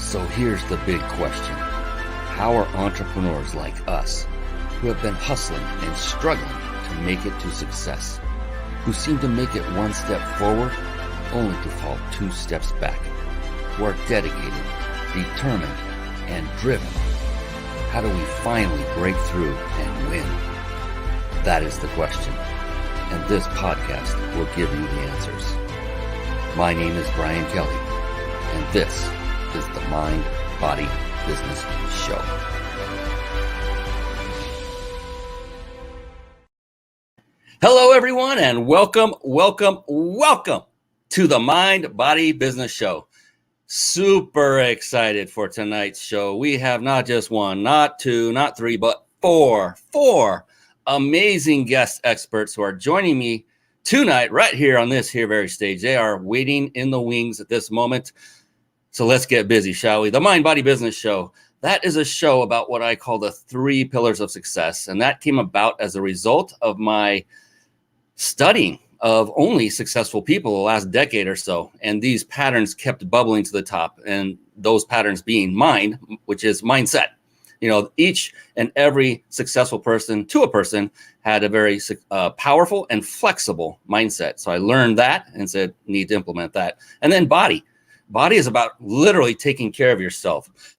So here's the big question. How are entrepreneurs like us, who have been hustling and struggling to make it to success, who seem to make it one step forward only to fall two steps back, who are dedicated, determined, and driven, how do we finally break through and win? That is the question, and this podcast will give you the answers. My name is Brian Kelly, and this is the Mind, Body, Business Show. Hello, everyone, and welcome to the Mind, Body, Business Show. Super excited for tonight's show. We have not just one, not two, not three, but four amazing guest experts who are joining me tonight right here on this here very stage. They are waiting in the wings at this moment. So let's get busy, shall we? The Mind, Body, Business Show. That is a show about what I call the three pillars of success. And that came about as a result of my studying of only successful people the last decade or so. And these patterns kept bubbling to the top. And those patterns being mind, which is mindset. You know, each and every successful person to a person had a very powerful and flexible mindset. So I learned that and said, need to implement that. And then body. Body is about literally taking care of yourself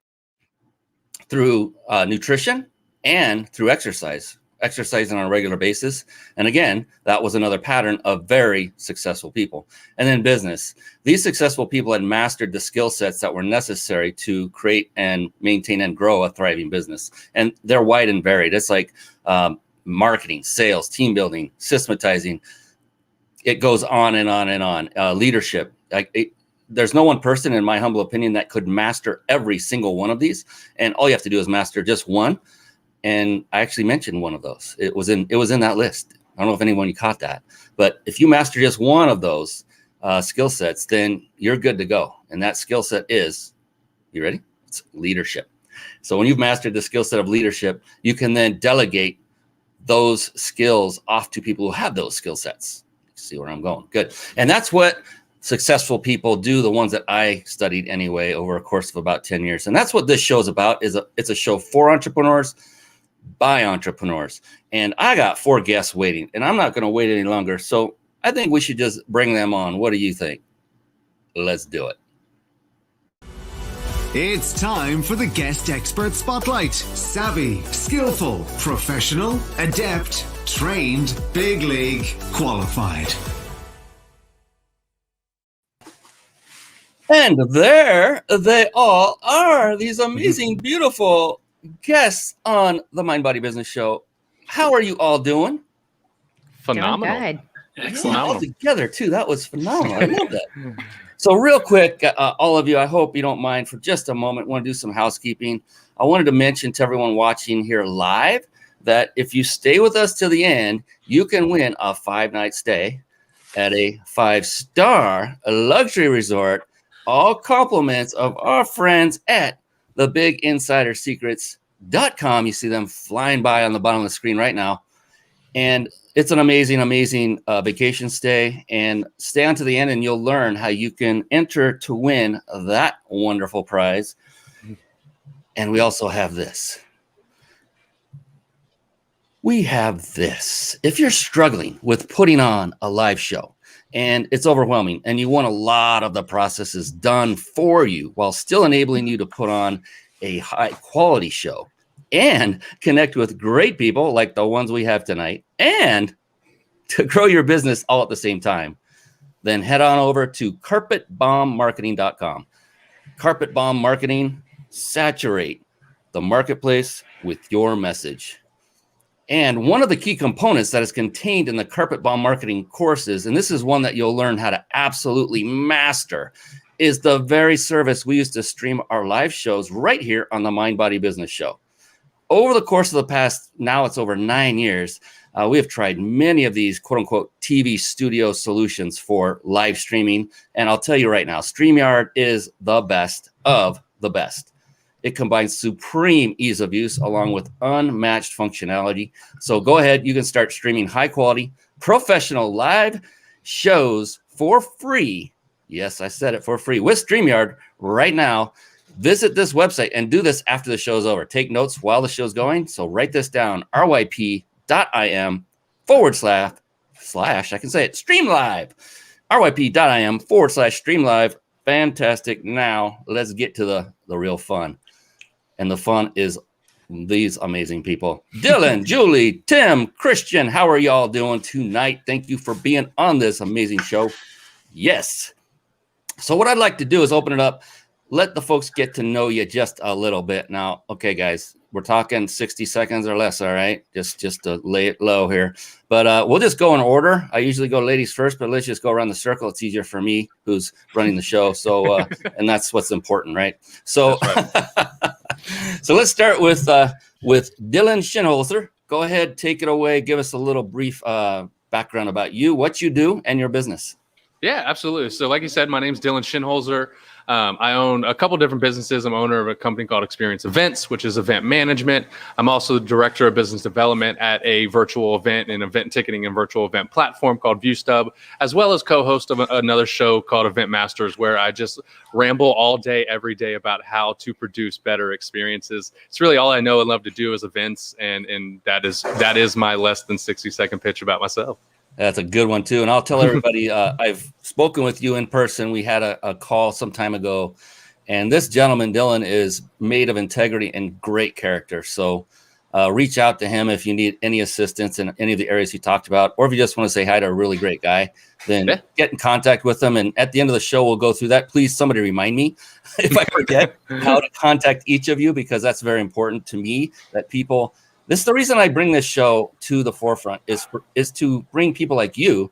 through nutrition and through exercising on a regular basis. And again, that was another pattern of very successful people. And then business. These successful people had mastered the skill sets that were necessary to create and maintain and grow a thriving business. And they're wide and varied. It's like marketing, sales, team building, systematizing. It goes on and on and on. Leadership. There's no one person, in my humble opinion, that could master every single one of these. And all you have to do is master just one. And I actually mentioned one of those. It was in that list. I don't know if anyone caught that. But if you master just one of those skill sets, then you're good to go. And that skill set is, you ready? It's leadership. So when you've mastered the skill set of leadership, you can then delegate those skills off to people who have those skill sets. See where I'm going? Good. And that's what successful people do, the ones that I studied anyway over a course of about 10 years. And that's what this show is about. It's a show for entrepreneurs by entrepreneurs. And I got four guests waiting, and I'm not going to wait any longer. So I think we should just bring them on. What do you think? Let's do it. It's time for the Guest Expert Spotlight. Savvy, skillful, professional, adept, trained, big league, qualified. And there they all are, these amazing, beautiful guests on the Mind, Body, Business Show. How are you all doing? Phenomenal. Doing good. Excellent. All together, too. That was phenomenal. I love that. So real quick, all of you, I hope you don't mind for just a moment. I want to do some housekeeping. I wanted to mention to everyone watching here live that if you stay with us till the end, you can win a 5-night stay at a 5-star luxury resort. All compliments of our friends at thebiginsidersecrets.com. You see them flying by on the bottom of the screen right now. And it's an amazing vacation stay. And stay on to the end and you'll learn how you can enter to win that wonderful prize. And we also have this. We have this. If you're struggling with putting on a live show, and it's overwhelming, and you want a lot of the processes done for you while still enabling you to put on a high quality show and connect with great people like the ones we have tonight and to grow your business all at the same time, then head on over to carpetbombmarketing.com. Carpet Bomb Marketing, saturate the marketplace with your message. And one of the key components that is contained in the Carpet Bomb Marketing courses, and this is one that you'll learn how to absolutely master, is the very service we use to stream our live shows right here on the Mind, Body, Business Show. Over the course of the past, now it's over 9 years, we have tried many of these quote-unquote TV studio solutions for live streaming. And I'll tell you right now, StreamYard is the best of the best. It combines supreme ease of use along with unmatched functionality. So go ahead, you can start streaming high quality, professional live shows for free. Yes, I said it, for free with StreamYard right now. visit this website and do this after the show's over. Take notes while the show's going. So write this down, ryp.im// I can say it, stream live. ryp.im/stream live. Fantastic. Now let's get to the real fun. And the fun is these amazing people. Dylan, Julie, Tim, Christian, how are y'all doing tonight? Thank you for being on this amazing show. Yes. So what I'd like to do is open it up, let the folks get to know you just a little bit. Now, okay, guys, we're talking 60 seconds or less, all right? Just to lay it low here. But we'll just go in order. I usually go ladies first, but let's just go around the circle. It's easier for me who's running the show. So, and that's what's important, right? So, right. So let's start with Dylan Schinholzer. Go ahead, take it away. Give us a little brief background about you, what you do, and your business. Yeah, absolutely. So like you said, my name's Dylan Schinholzer. I own a couple different businesses. I'm owner of a company called Experience Events, which is event management. I'm also the director of business development at a virtual event and event ticketing and virtual event platform called ViewStub, as well as co-host of another show called Event Masters, where I just ramble all day, every day about how to produce better experiences. It's really all I know and love to do is events, and that is my less than 60-second pitch about myself. That's a good one, too. And I'll tell everybody, I've spoken with you in person. We had a call some time ago. And this gentleman, Dylan, is made of integrity and great character. So reach out to him if you need any assistance in any of the areas he talked about. Or if you just want to say hi to a really great guy, then get in contact with him. And at the end of the show, we'll go through that. Please, somebody remind me if I forget how to contact each of you, because that's very important to me that people... This is the reason I bring this show to the forefront is to bring people like you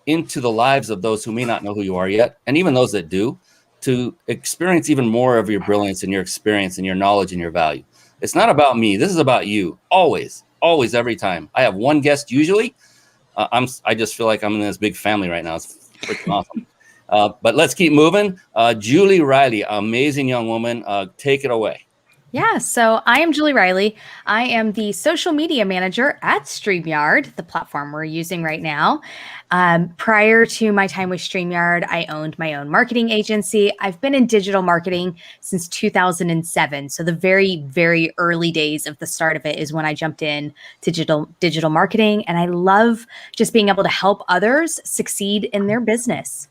into the lives of those who may not know who you are yet, and even those that do, to experience even more of your brilliance and your experience and your knowledge and your value. It's not about me. This is about you. Always, every time. I have one guest usually. I just feel like I'm in this big family right now. It's freaking awesome. But let's keep moving. Julie Riley, amazing young woman. Take it away. Yeah, so I am Julie Riley. I am the social media manager at StreamYard, the platform we're using right now. Prior to my time with StreamYard, I owned my own marketing agency. I've been in digital marketing since 2007. So the very, very early days of the start of it is when I jumped in to digital marketing. And I love just being able to help others succeed in their business.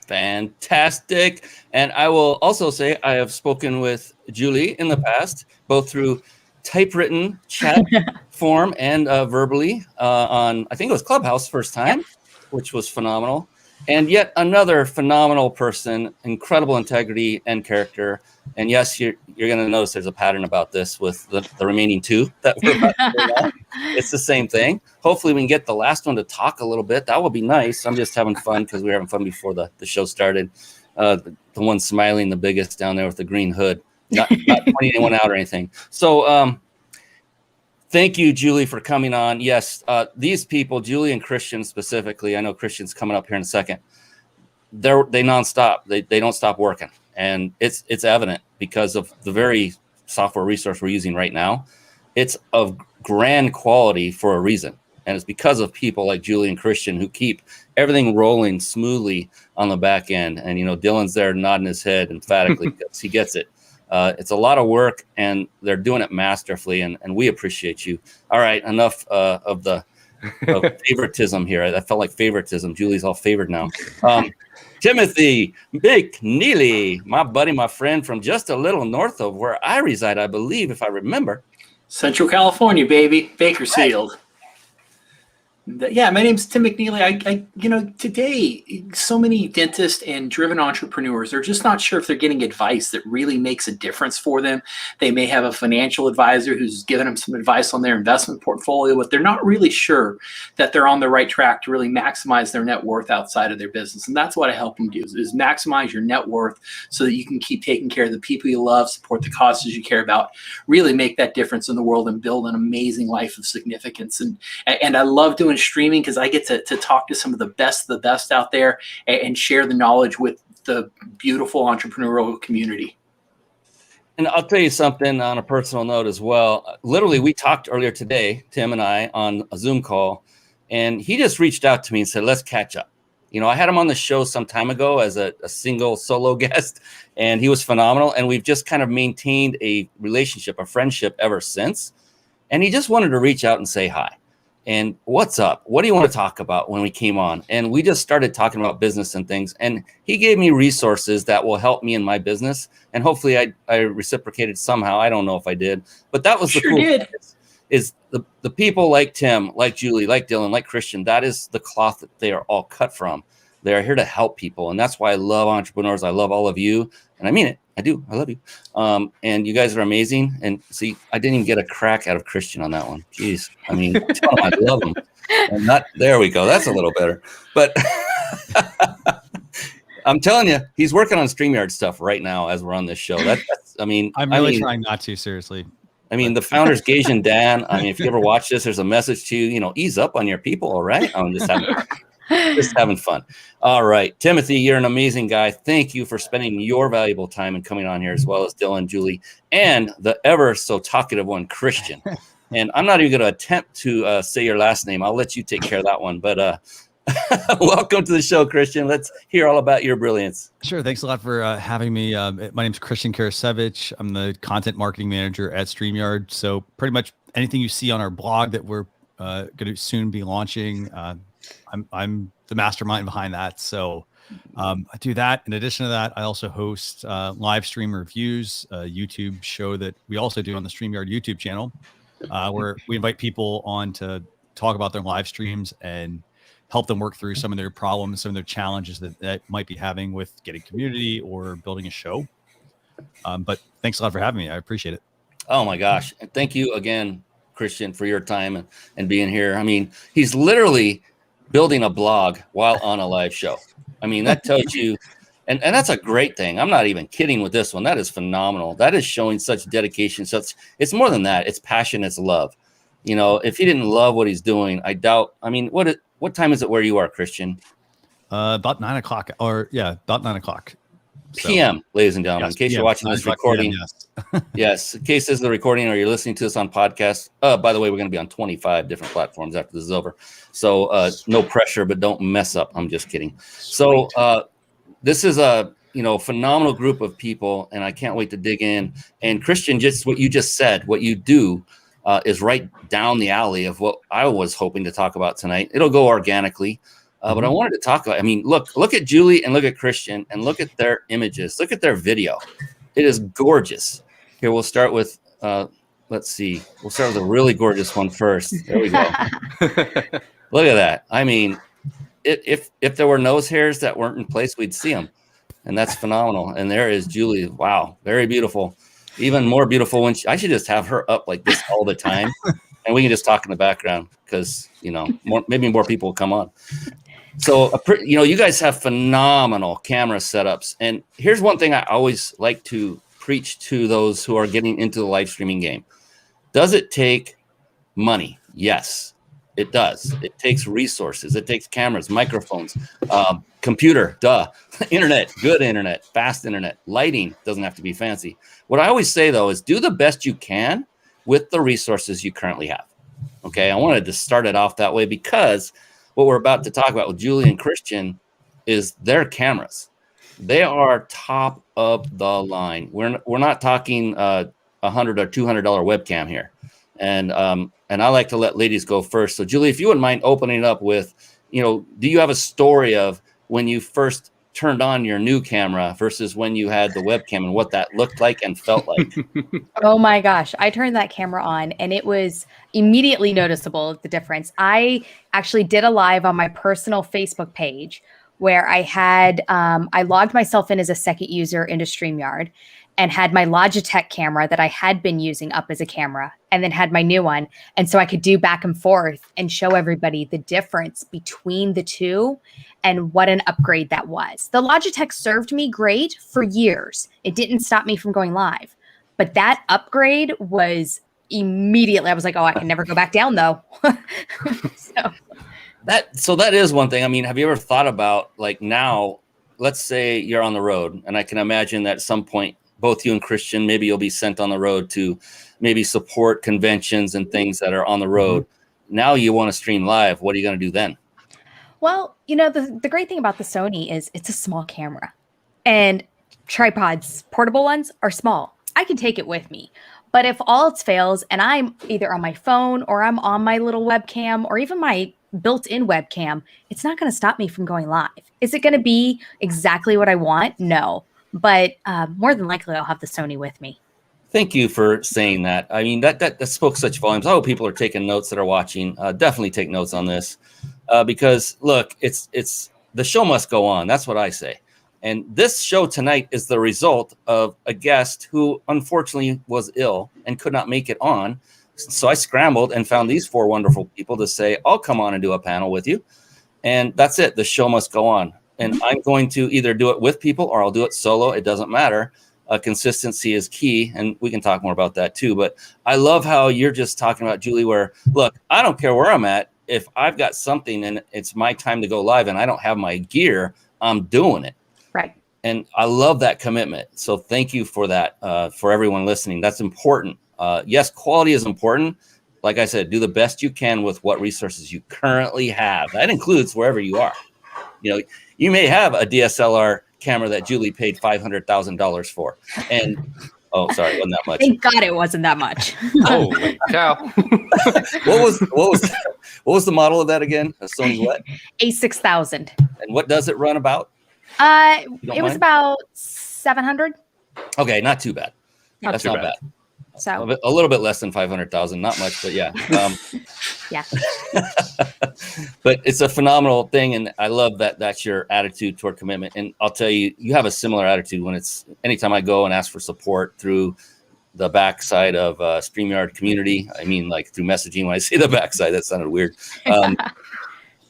Fantastic. And I will also say I have spoken with Julie in the past, both through typewritten chat form and verbally on, I think it was Clubhouse first time, which was phenomenal. And yet another phenomenal person, incredible integrity and character. And yes, you're going to notice there's a pattern about this with the remaining two that we're about to bring on. It's the same thing. Hopefully we can get the last one to talk a little bit. That would be nice. I'm just having fun because we were having fun before the show started. The one smiling the biggest down there with the green hood, not pointing anyone out or anything. So thank you, Julie, for coming on. Yes, these people, Julie and Christian specifically, I know Christian's coming up here in a second. They nonstop. They don't stop working. And it's evident because of the very software resource we're using right now. It's of grand quality for a reason. And it's because of people like Julie and Christian who keep everything rolling smoothly on the back end. And, Dylan's there nodding his head emphatically because he gets it. It's a lot of work, and they're doing it masterfully, and we appreciate you. All right, enough of favoritism here. I felt like favoritism. Julie's all favored now. Timothy McNeely, my buddy, my friend from just a little north of where I reside, I believe, if I remember. Central California, baby. Bakersfield. Right. Yeah, my name's Tim McNeely. I today, so many dentists and driven entrepreneurs are just not sure if they're getting advice that really makes a difference for them. They may have a financial advisor who's given them some advice on their investment portfolio, but they're not really sure that they're on the right track to really maximize their net worth outside of their business. And that's what I help them do is maximize your net worth so that you can keep taking care of the people you love, support the causes you care about, really make that difference in the world and build an amazing life of significance. And I love doing streaming because I get to talk to some of the best out there and share the knowledge with the beautiful entrepreneurial community. And I'll tell you something on a personal note as well. Literally, we talked earlier today, Tim and I, on a Zoom call, and he just reached out to me and said, let's catch up. I had him on the show some time ago as a single solo guest, and he was phenomenal. And we've just kind of maintained a relationship, a friendship ever since. And he just wanted to reach out and say hi. And what's up? What do you want to talk about when we came on? And we just started talking about business and things. And he gave me resources that will help me in my business. And hopefully I reciprocated somehow. I don't know if I did, but that was the cool thing is the people like Tim, like Julie, like Dylan, like Christian. That is the cloth that they are all cut from. They are here to help people. And that's why I love entrepreneurs. I love all of you. And I mean it. I do. I love you. And you guys are amazing. And see, I didn't even get a crack out of Christian on that one. Jeez. I mean, I love him. And there we go. That's a little better. But I'm telling you, he's working on StreamYard stuff right now as we're on this show. I'm really trying not to, seriously. I mean, the founders, Gage and Dan, I mean, if you ever watch this, there's a message to you, ease up on your people, all right? I'm just having fun. All right. Timothy, you're an amazing guy. Thank you for spending your valuable time and coming on here, as well as Dylan, Julie, and the ever so talkative one, Christian. And I'm not even going to attempt to say your last name. I'll let you take care of that one. But welcome to the show, Christian. Let's hear all about your brilliance. Sure. Thanks a lot for having me. My name's Christian Karasevich. I'm the content marketing manager at StreamYard. So pretty much anything you see on our blog that we're going to soon be launching, I'm the mastermind behind that. So I do that. In addition to that, I also host live stream reviews, a YouTube show that we also do on the StreamYard YouTube channel, where we invite people on to talk about their live streams and help them work through some of their problems, some of their challenges that might be having with getting community or building a show. But thanks a lot for having me. I appreciate it. Oh my gosh. And thank you again, Christian, for your time and being here. I mean, he's literally building a blog while on a live show. I mean, that tells you, and that's a great thing. I'm not even kidding with this one. That is phenomenal. That is showing such dedication. It's more than that. It's passion. It's love. If he didn't love what he's doing, I doubt. I mean, what time is it where you are, Christian? About 9 o'clock about 9 o'clock. PM, ladies and gentlemen, yes, in case you're watching this recording. PM, yes. Yes, in case this is the recording or you're listening to this on podcast. By the way, we're going to be on 25 different platforms after this is over. So no pressure, but don't mess up. I'm just kidding. So this is a phenomenal group of people, and I can't wait to dig in. And Christian, just what you just said, what you do is right down the alley of what I was hoping to talk about tonight. It'll go organically. But I wanted to talk about, look at Julie and look at Christian and look at their images. Look at their video. It is gorgeous. Here, we'll start with, let's see. We'll start with a really gorgeous one first. There we go. Look at that. I mean, if there were nose hairs that weren't in place, we'd see them. And that's phenomenal. And there is Julie. Wow. Very beautiful. Even more beautiful when I should just have her up like this all the time. And we can just talk in the background because, maybe more people will come on. So, you guys have phenomenal camera setups. And here's one thing I always like to preach to those who are getting into the live streaming game. Does it take money? Yes, it does. It takes resources. It takes cameras, microphones, computer, internet, good internet, fast internet, lighting doesn't have to be fancy. What I always say, though, is do the best you can with the resources you currently have. Okay, I wanted to start it off that way because what we're about to talk about with Julie and Christian is their cameras. They are top of the line. We're not talking $100 or $200 webcam here. And I like to let ladies go first. So Julie, if you wouldn't mind opening it up with, do you have a story of when you first turned on your new camera versus when you had the webcam and what that looked like and felt like? Oh my gosh. I turned that camera on and it was immediately noticeable, the difference. I actually did a live on my personal Facebook page where I had, I logged myself in as a second user into StreamYard and had my Logitech camera that I had been using up as a camera and then had my new one. And so I could do back and forth and show everybody the difference between the two and what an upgrade that was. The Logitech served me great for years. It didn't stop me from going live. But that upgrade was immediately, I was like, oh, I can never go back down though. So that is one thing. I mean, have you ever thought about like now, let's say you're on the road and I can imagine that at some point, both you and Christian, maybe you'll be sent on the road to maybe support conventions and things that are on the road. Now you want to stream live. What are you going to do then? Well, you know, the great thing about the Sony is it's a small camera, and tripods, portable ones, are small. I can take it with me. But if all else fails and I'm either on my phone or I'm on my little webcam or even my built-in webcam, it's not going to stop me from going live. Is it going to be exactly what I want? No. But more than likely, I'll have the Sony with me. Thank you for saying that. I mean, that spoke such volumes. I hope people are taking notes that are watching. Definitely take notes on this because, look, it's the show must go on. That's what I say. And this show tonight is the result of a guest who unfortunately was ill and could not make it on. So I scrambled and found these 4 wonderful people to say, I'll come on and do a panel with you. And that's it. The show must go on. And I'm going to either do it with people or I'll do it solo. It doesn't matter. Consistency is key. And we can talk more about that too. But I love how you're just talking about, Julie, where, look, I don't care where I'm at. If I've got something and it's my time to go live and I don't have my gear, I'm doing it. Right. And I love that commitment. So thank you for that, for everyone listening. That's important. Yes, quality is important. Like I said, do the best you can with what resources you currently have. That includes wherever you are. You know, you may have a DSLR camera that Julie paid $500,000 for. And, oh, sorry, it wasn't that much. Thank God it wasn't that much. Holy cow. What was the model of that again? A Sony what? A6000. And what does it run about? It was about 700. Okay, not too bad. That's too not bad. bad. So A little bit less than 500,000, not much, but yeah. yeah. But it's a phenomenal thing, and I love that that's your attitude toward commitment. And I'll tell you, you have a similar attitude when it's anytime I go and ask for support through the backside of StreamYard community. I mean, like through messaging. When I say the backside, that sounded weird.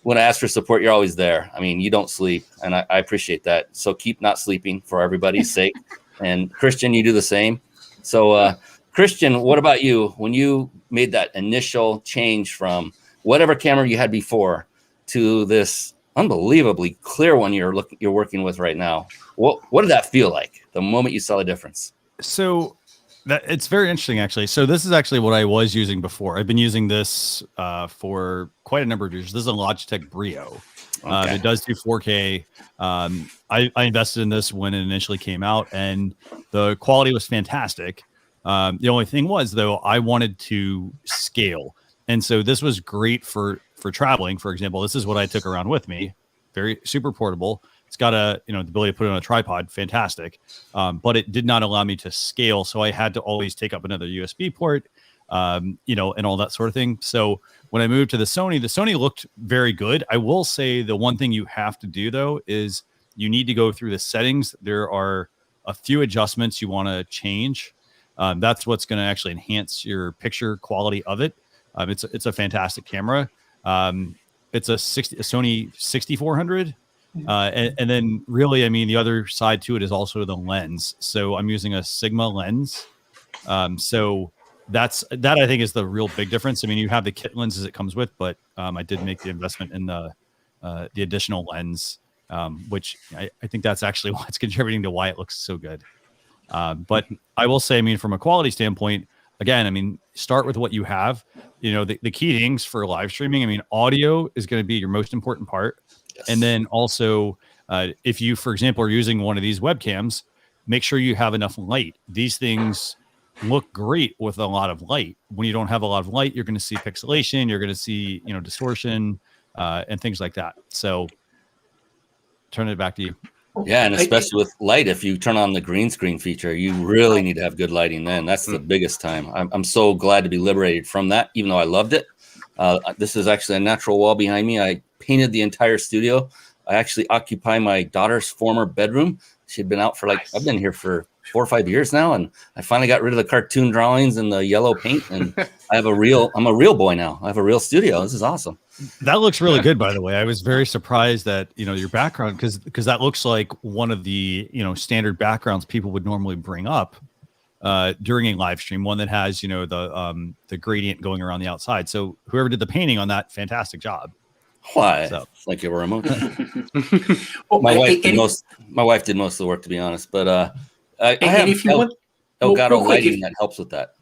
When I ask for support, you're always there. I mean, you don't sleep, and I appreciate that. So keep not sleeping for everybody's sake. And Christian, you do the same. So Christian, what about you? When you made that initial change from whatever camera you had before to this unbelievably clear one you're working with right now, what did that feel like the moment you saw the difference? So it's very interesting, actually. So this is actually what I was using before. I've been using this for quite a number of years. This is a Logitech Brio. Okay. It does do 4K. I invested in this when it initially came out, and the quality was fantastic. The only thing was, though, I wanted to scale. And so this was great for traveling. For example, this is what I took around with me. Very super portable. It's got the ability to put it on a tripod. Fantastic. But it did not allow me to scale. So I had to always take up another USB port, and all that sort of thing. So when I moved to the Sony looked very good. I will say the one thing you have to do, though, is you need to go through the settings. There are a few adjustments you want to change. That's what's going to actually enhance your picture quality of it. It's a fantastic camera. It's a Sony 6400. And then really, I mean, the other side to it is also the lens. So I'm using a Sigma lens. So that I think is the real big difference. I mean, you have the kit lenses it comes with, but I did make the investment in the additional lens, which I think that's actually what's contributing to why it looks so good. But I will say, I mean, from a quality standpoint, again, I mean, start with what you have. The key things for live streaming, I mean, audio is going to be your most important part. Yes. And then also, if you, for example, are using one of these webcams, make sure you have enough light. These things look great with a lot of light. When you don't have a lot of light, you're going to see pixelation, you're going to see, distortion, and things like that. So turn it back to you. Yeah, and especially with light, if you turn on the green screen feature, you really need to have good lighting then. That's the biggest time. I'm so glad to be liberated from that, even though I loved it. This is actually a natural wall behind me. I painted the entire studio. I actually occupy my daughter's former bedroom. She'd been out for I've been here for 4 or 5 years now, and I finally got rid of the cartoon drawings and the yellow paint, and I'm a real boy now. I have a real studio. This is awesome. That looks really good, by the way. I was very surprised that, your background, because that looks like one of the, standard backgrounds people would normally bring up during a live stream, one that has, the gradient going around the outside. So whoever did the painting on that, fantastic job. Why? So. Thank you very much. My wife did most of the work, to be honest, but I have Elgato lighting that helps with that.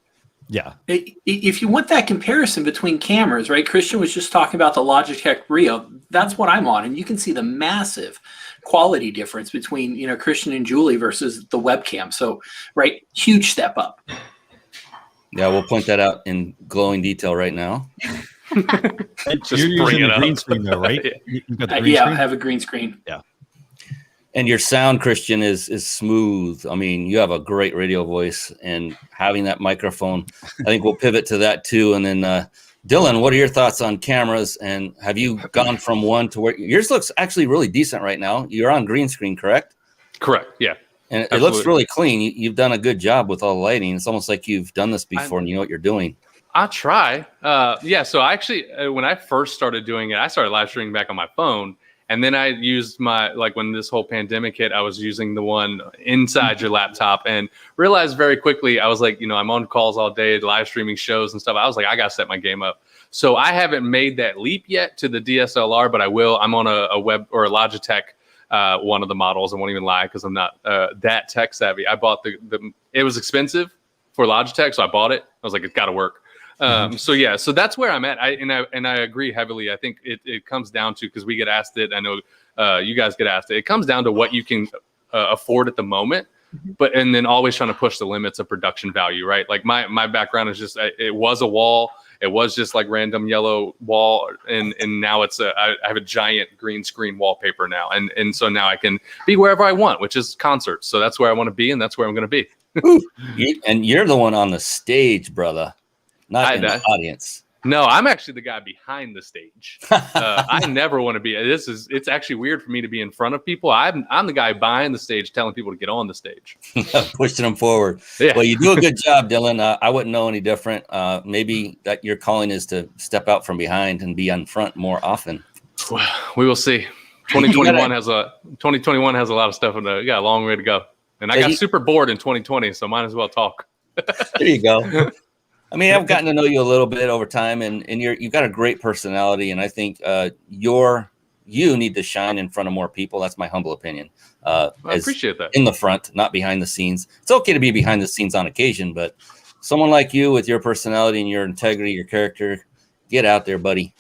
Yeah. If you want that comparison between cameras, right? Christian was just talking about the Logitech Brio. That's what I'm on. And you can see the massive quality difference between, Christian and Julie versus the webcam. So, right, huge step up. Yeah, we'll point that out in glowing detail right now. Just You're bring using it the up. green screen though, right? You've got the green Yeah, screen? I have a green screen. Yeah. And your sound, Christian, is smooth. I mean, you have a great radio voice, and having that microphone, I think we'll pivot to that too. And then, Dylan, what are your thoughts on cameras? And have you gone from one to where yours looks actually really decent right now? You're on green screen, correct? Correct. Yeah. And it looks really clean. You've done a good job with all the lighting. It's almost like you've done this before and you know what you're doing. I'll try. Yeah. So I actually, when I first started doing it, I started live streaming back on my phone. And then I used when this whole pandemic hit, I was using the one inside your laptop and realized very quickly, I was like, I'm on calls all day, live streaming shows and stuff. I was like, I got to set my game up. So I haven't made that leap yet to the DSLR, but I will. I'm on a web or a Logitech, one of the models. I won't even lie because I'm not that tech savvy. I bought it was expensive for Logitech, so I bought it. I was like, it's got to work. So that's where I'm at. I agree heavily. I think it comes down to, because we get asked it. I know you guys get asked it. It comes down to what you can afford at the moment, and then always trying to push the limits of production value, right? Like my background is just, it was a wall. It was just like random yellow wall. And now I have a giant green screen wallpaper now. And so now I can be wherever I want, which is concerts. So that's where I want to be. And that's where I'm going to be. And you're the one on the stage, brother. Not in the audience. No, I'm actually the guy behind the stage. I never want to be. It's actually weird for me to be in front of people. I'm the guy behind the stage telling people to get on the stage. Pushing them forward. Yeah. Well, you do a good job, Dylan. I wouldn't know any different. Maybe that your calling is to step out from behind and be on front more often. We will see. 2021 has a lot of stuff. We got a long way to go. And I got super bored in 2020, so might as well talk. There you go. I mean, I've gotten to know you a little bit over time, and you've got a great personality, and I think you need to shine in front of more people. That's my humble opinion. I appreciate that. In the front, not behind the scenes. It's okay to be behind the scenes on occasion, but someone like you with your personality and your integrity, your character, get out there, buddy.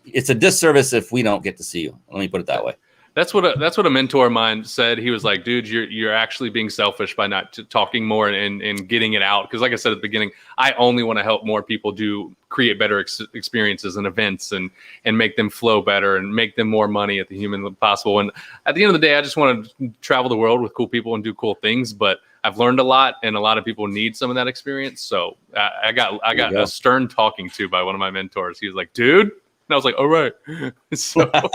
It's a disservice if we don't get to see you. Let me put it that way. That's what a mentor of mine said. He was like, dude, you're actually being selfish by not talking more and getting it out. Because like I said at the beginning, I only want to help more people create better experiences and events and make them flow better and make them more money at the human possible. And at the end of the day, I just want to travel the world with cool people and do cool things. But I've learned a lot, and a lot of people need some of that experience. So I got a stern talking to by one of my mentors. He was like, dude. And I was like, all right. So, all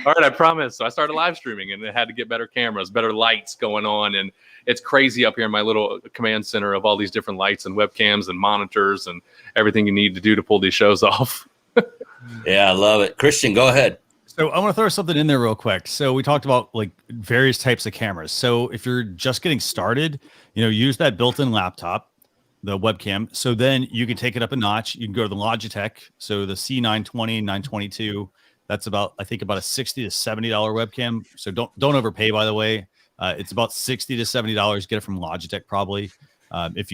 right, I promise. So I started live streaming, and it had to get better cameras, better lights going on. And it's crazy up here in my little command center of all these different lights and webcams and monitors and everything you need to do to pull these shows off. Yeah, I love it. Christian, go ahead. So I want to throw something in there real quick. So we talked about like various types of cameras. So if you're just getting started, use that built-in laptop, the webcam. So then you can take it up a notch. You can go to the Logitech. So the C920, 922, that's about a $60 to $70 webcam. So don't overpay, by the way. It's about $60 to $70. Get it from Logitech probably. If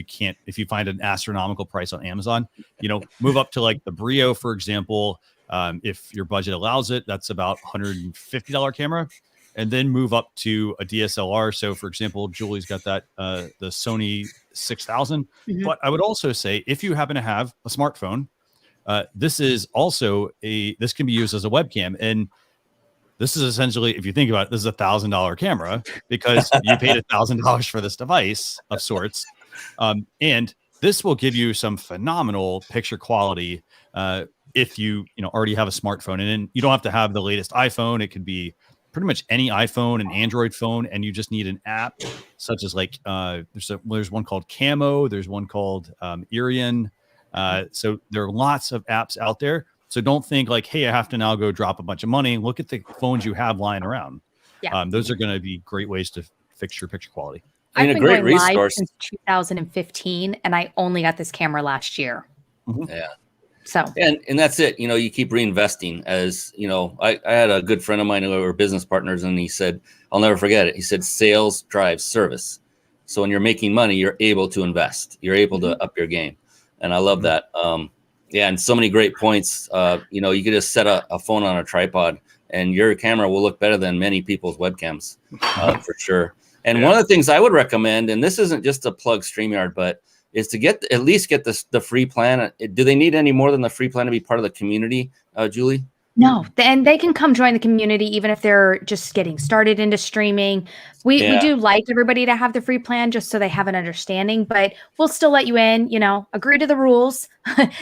you find an astronomical price on Amazon, move up to like the Brio, for example. If your budget allows it, that's about $150 camera. And then move up to a DSLR. So, for example, Julie's got that the Sony 6000. Mm-hmm. But I would also say, if you happen to have a smartphone, this can be used as a webcam. And this is essentially, if you think about it, this is $1,000 camera because you paid $1,000 for this device of sorts. And this will give you some phenomenal picture quality if you already have a smartphone. And you don't have to have the latest iPhone. It could be pretty much any iPhone and Android phone, and you just need an app such as like there's one called Camo, there's one called Irian. So there are lots of apps out there. So don't think like, hey, I have to now go drop a bunch of money. Look at the phones you have lying around. Yeah. Those are going to be great ways to fix your picture quality. I've been going live since 2015, and I only got this camera last year. Mm-hmm. Yeah. So and that's it. You keep reinvesting. As I had a good friend of mine who were business partners, and he said, I'll never forget it. He said, sales drives service. So when you're making money, you're able to invest. You're able to up your game. And I love that. Yeah, and so many great points. You know, you could just set a phone on a tripod and your camera will look better than many people's webcams, for sure. And one of the things I would recommend, and this isn't just to plug StreamYard, but is to at least get the free plan. Do they need any more than the free plan to be part of the community, Julie? No, and they can come join the community even if they're just getting started into streaming. We do like everybody to have the free plan just so they have an understanding, but we'll still let you in, you know, agree to the rules.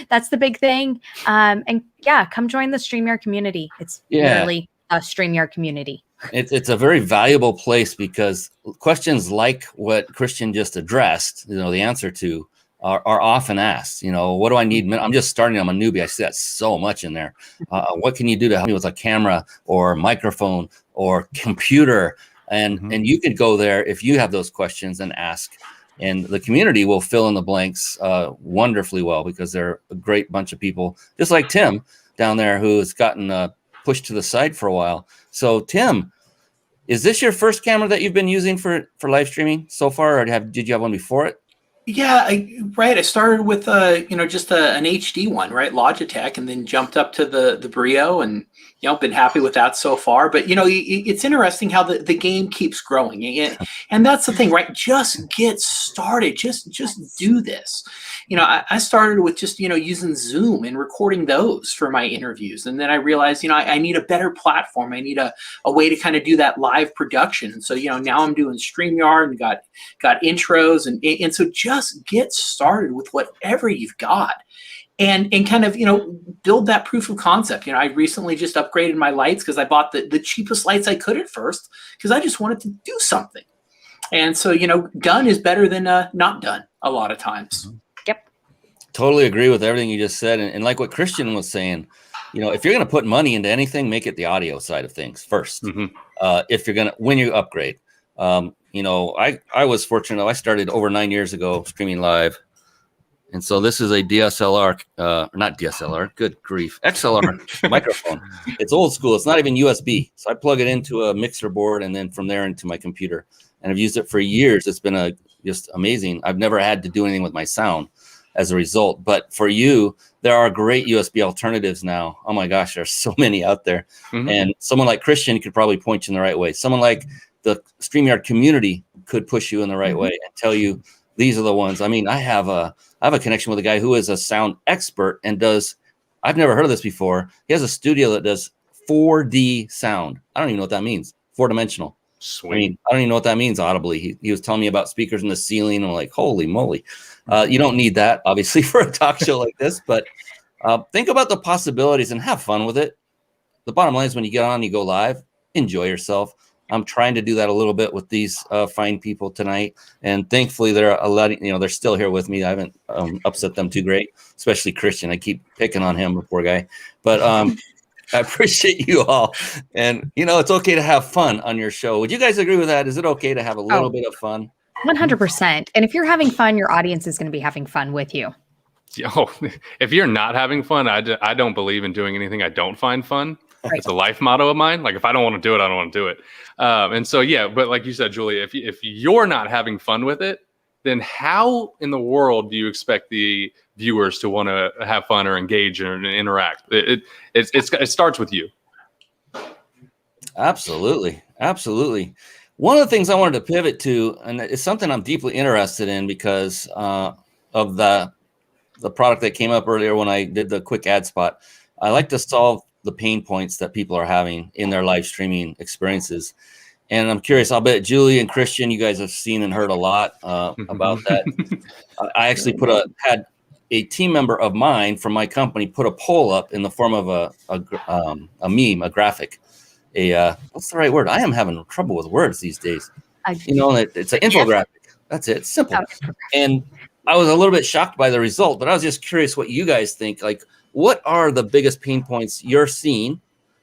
That's the big thing. And yeah, come join the StreamYard community. It's literally a StreamYard community. It's a very valuable place because questions like what Christian just addressed, you know, the answer to are often asked. You know, what do I need? I'm just starting. I'm a newbie. I see that so much in there. What can you do to help me with a camera or microphone or computer? And you could go there if you have those questions and ask. And the community will fill in the blanks wonderfully well because they're a great bunch of people, just like Tim down there who has gotten pushed to the side for a while. So Tim, is this your first camera that you've been using for live streaming so far, or did you have one before it? Yeah, I started with just an HD one, right, Logitech, and then jumped up to the Brio, and been happy with that so far. But it's interesting how the game keeps growing, and that's the thing, right? Just get started, just do this. I started with just using Zoom and recording those for my interviews, and then I realized I need a better platform. I need a way to kind of do that live production, and so now I'm doing StreamYard and got intros, and so just get started with whatever you've got and kind of, build that proof of concept. I recently just upgraded my lights because I bought the cheapest lights I could at first because I just wanted to do something. And so, done is better than not done a lot of times. Yep. Totally agree with everything you just said. And like what Christian was saying, if you're going to put money into anything, make it the audio side of things first. If you're going to, when you upgrade, I was fortunate. I started over 9 years ago streaming live. And so this is a DSLR, not DSLR, good grief, XLR microphone. It's old school. It's not even USB. So I plug it into a mixer board and then from there into my computer. And I've used it for years. It's been just amazing. I've never had to do anything with my sound as a result. But for you, there are great USB alternatives now. Oh my gosh, there's so many out there. And someone like Christian could probably point you in the right way. Someone like the StreamYard community could push you in the right way and tell you these are the ones. I mean, I have a connection with a guy who is a sound expert and I've never heard of this before. He has a studio that does 4D sound. I don't even know what that means. 4-dimensional. Sweet. I mean, I don't even know what that means audibly. He was telling me about speakers in the ceiling and I'm like, holy moly. You don't need that obviously for a talk show like this, but think about the possibilities and have fun with it. The bottom line is when you get on, you go live, enjoy yourself. I'm trying to do that a little bit with these fine people tonight. And thankfully they're they're still here with me. I haven't upset them too great, especially Christian. I keep picking on him, the poor guy, but I appreciate you all. And, it's okay to have fun on your show. Would you guys agree with that? Is it okay to have a little bit of fun? 100%. And if you're having fun, your audience is going to be having fun with you. Oh, if you're not having fun, I don't believe in doing anything I don't find fun. Right. It's a life motto of mine. Like if I don't want to do it, I don't want to do it. And so, but like you said, Julia, if you're not having fun with it, then how in the world do you expect the viewers to want to have fun or engage and interact? It starts with you. Absolutely. Absolutely. One of the things I wanted to pivot to, and it's something I'm deeply interested in because of the product that came up earlier when I did the quick ad spot. I like to solve the pain points that people are having in their live streaming experiences. And I'm curious, I'll bet Julie and Christian, you guys have seen and heard a lot about that. I actually had a team member of mine from my company put a poll up in the form of a meme, a graphic, what's the right word? I am having trouble with words these days. It's an infographic. That's it. Simple. And I was a little bit shocked by the result, but I was just curious what you guys think. Like, what are the biggest pain points you're seeing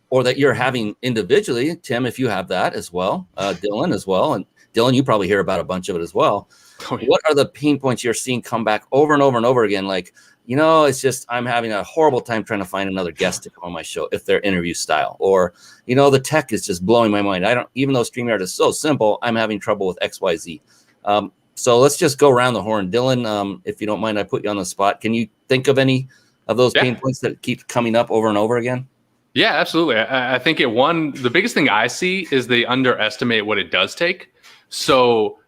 or that you're having individually? Tim, if you have that as well, Dylan as well. And Dylan, you probably hear about a bunch of it as well. Oh, yeah. What are the pain points you're seeing come back over and over and over again? Like, it's just, I'm having a horrible time trying to find another guest to come on my show if they're interview style, or, the tech is just blowing my mind. Even though StreamYard is so simple, I'm having trouble with XYZ. So let's just go around the horn. Dylan, if you don't mind, I put you on the spot. Can you think of any of those pain points that keep coming up over and over again? Yeah, absolutely. I think the biggest thing I see is they underestimate what it does take. So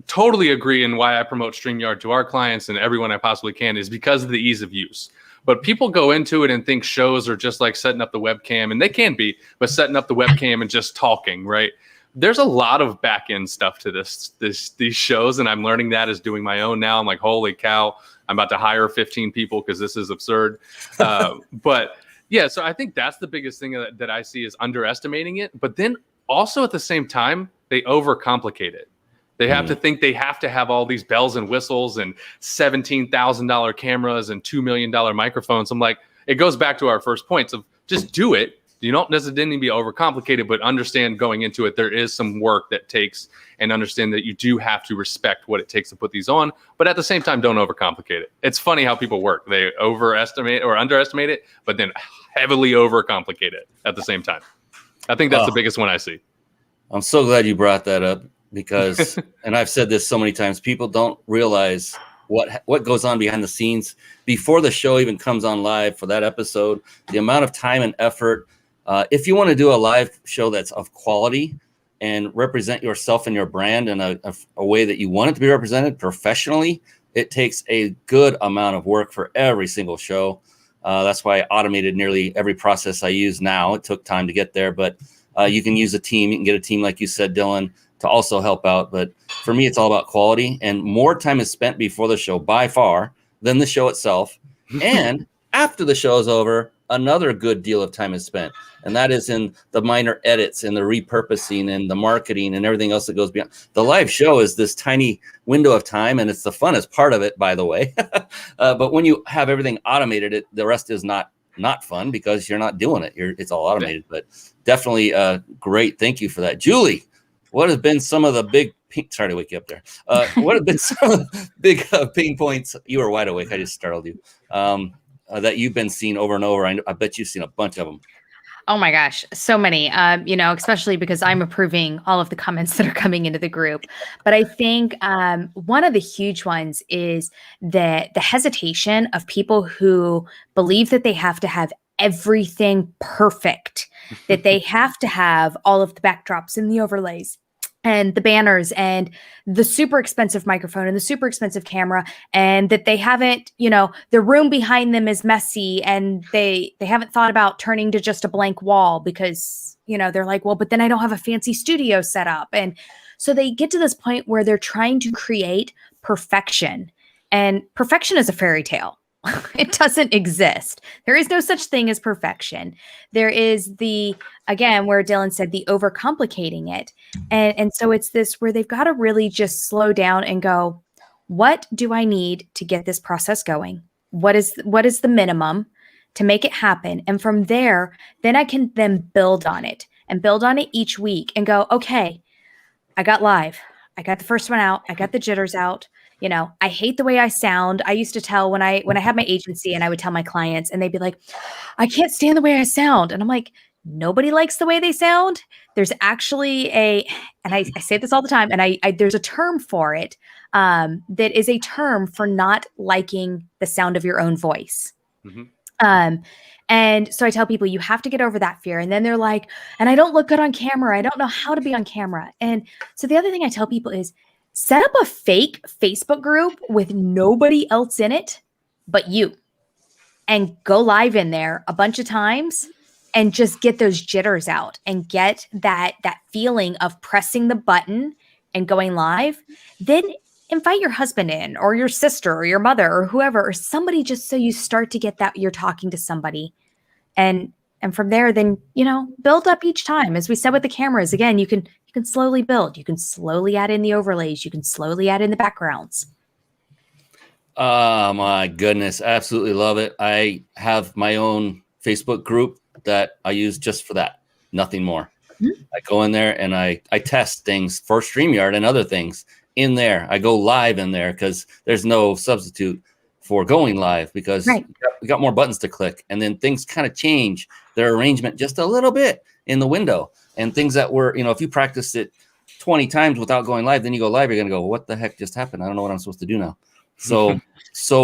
totally agree, and why I promote StreamYard to our clients and everyone I possibly can is because of the ease of use. But people go into it and think shows are just like setting up the webcam, and they can be, but setting up the webcam and just talking, right? There's a lot of back end stuff to these shows, and I'm learning that as doing my own now. I'm like, holy cow, I'm about to hire 15 people because this is absurd. But yeah, so I think that's the biggest thing that I see is underestimating it. But then also at the same time, they overcomplicate it. They have to think they have to have all these bells and whistles and $17,000 cameras and $2 million microphones. I'm like, it goes back to our first points of just do it. You don't necessarily need to be overcomplicated, but understand going into it, there is some work that takes, and understand that you do have to respect what it takes to put these on. But at the same time, don't overcomplicate it. It's funny how people work. They overestimate or underestimate it, but then heavily overcomplicate it at the same time. I think that's the biggest one I see. I'm so glad you brought that up because, and I've said this so many times, people don't realize what goes on behind the scenes before the show even comes on live for that episode, the amount of time and effort. If you want to do a live show that's of quality and represent yourself and your brand in a way that you want it to be represented professionally, it takes a good amount of work for every single show. That's why I automated nearly every process I use now. It took time to get there, but you can use a team. You can get a team, like you said, Dylan, to also help out. But for me, it's all about quality, and more time is spent before the show by far than the show itself. And after the show is over, another good deal of time is spent. And that is in the minor edits and the repurposing and the marketing and everything else that goes beyond. The live show is this tiny window of time, and it's the funnest part of it, by the way. But when you have everything automated, the rest is not fun because you're not doing it. It's all automated. But definitely great. Thank you for that. Julie, what has been some of the big sorry to wake you up there. What have been some of the big pain points? You were wide awake. I just startled you. That you've been seeing over and over. I bet you've seen a bunch of them. Oh my gosh, so many, especially because I'm approving all of the comments that are coming into the group. But I think one of the huge ones is the hesitation of people who believe that they have to have everything perfect, that they have to have all of the backdrops and the overlays and the banners and the super expensive microphone and the super expensive camera, and that they haven't, the room behind them is messy and they haven't thought about turning to just a blank wall because, they're like, well, but then I don't have a fancy studio set up. And so they get to this point where they're trying to create perfection, and perfection is a fairy tale. It doesn't exist. There is no such thing as perfection. There is again, where Dylan said, the overcomplicating it. And so it's this where they've got to really just slow down and go, what do I need to get this process going? What is the minimum to make it happen? And from there, then I can then build on it and build on it each week and go, okay, I got live. I got the first one out. I got the jitters out. I hate the way I sound. I used to tell when I had my agency, and I would tell my clients, and they'd be like, I can't stand the way I sound. And I'm like, nobody likes the way they sound. There's actually and I say this all the time, and I there's a term for it that is a term for not liking the sound of your own voice. Mm-hmm. And so I tell people, you have to get over that fear. And then they're like, and I don't look good on camera. I don't know how to be on camera. And so the other thing I tell people is, set up a fake Facebook group with nobody else in it but you, and go live in there a bunch of times and just get those jitters out and get that feeling of pressing the button and going live. Then invite your husband in, or your sister or your mother or whoever, or somebody, just so you start to get that you're talking to somebody. And from there, then, build up each time. As we said with the cameras, again, you can slowly build. You can slowly add in the overlays. You can slowly add in the backgrounds. Oh my goodness. Absolutely love it. I have my own Facebook group that I use just for that. Nothing more. Mm-hmm. I go in there and I test things for StreamYard and other things in there. I go live in there because there's no substitute for going live, because we got more buttons to click, and then things kind of change their arrangement just a little bit in the window, and things that were, if you practiced it 20 times without going live, then you go live, you're going to go, what the heck just happened? I don't know what I'm supposed to do now. So,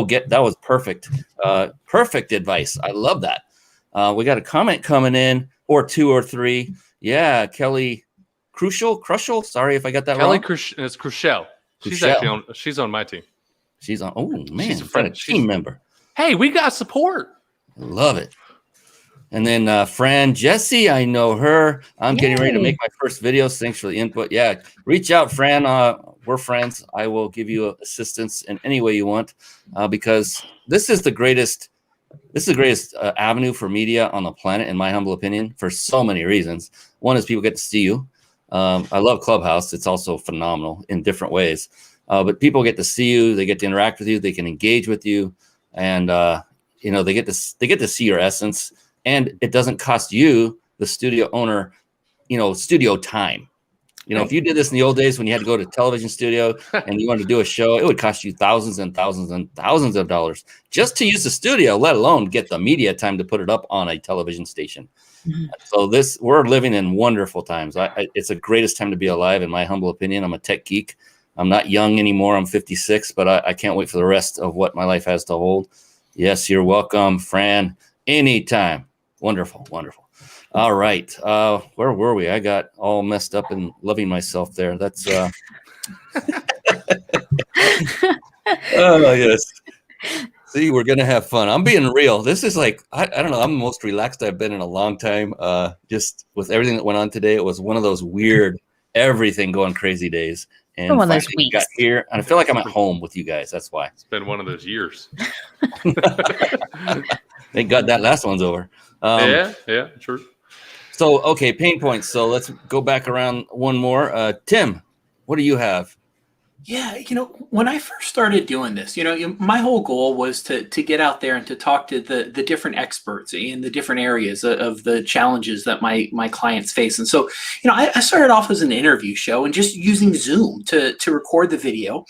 that was perfect. Perfect advice. I love that. We got a comment coming in, or 2 or 3. Yeah, Kelly Crucial. Sorry if I got that wrong. It's Crucial. She's on my team. She's on. Oh man, she's a friend. Team member. Hey, we got support. Love it. And then Fran Jessie, I know her. I'm getting ready to make my first videos. Thanks for the input. Yeah, reach out, Fran. We're friends. I will give you assistance in any way you want, because this is the greatest. This is the greatest avenue for media on the planet, in my humble opinion, for so many reasons. One is people get to see you. I love Clubhouse. It's also phenomenal in different ways. But people get to see you. They get to interact with you. They can engage with you, and they get to see your essence. And it doesn't cost you, the studio owner, studio time. If you did this in the old days when you had to go to television studio and you wanted to do a show, it would cost you thousands and thousands and thousands of dollars just to use the studio, let alone get the media time to put it up on a television station. Mm-hmm. So we're living in wonderful times. It's the greatest time to be alive, in my humble opinion. I'm a tech geek. I'm not young anymore. I'm 56, but I can't wait for the rest of what my life has to hold. Yes, you're welcome, Fran. Anytime. Wonderful. All right. Where were we? I got all messed up and loving myself there. That's oh yes. See, we're gonna have fun. I'm being real. This is like I don't know. I'm the most relaxed I've been in a long time. Just with everything that went on today, it was one of those weird, everything going crazy days. And one of those weeks. Got here, and I feel like I'm at home with you guys. That's why. It's been one of those years. Thank God that last one's over. Yeah, true. So, okay, pain points. So let's go back around one more. Tim, what do you have? Yeah, when I first started doing this, my whole goal was to get out there and to talk to the different experts in the different areas of the challenges that my clients face. And so, I started off as an interview show and just using Zoom to record the video.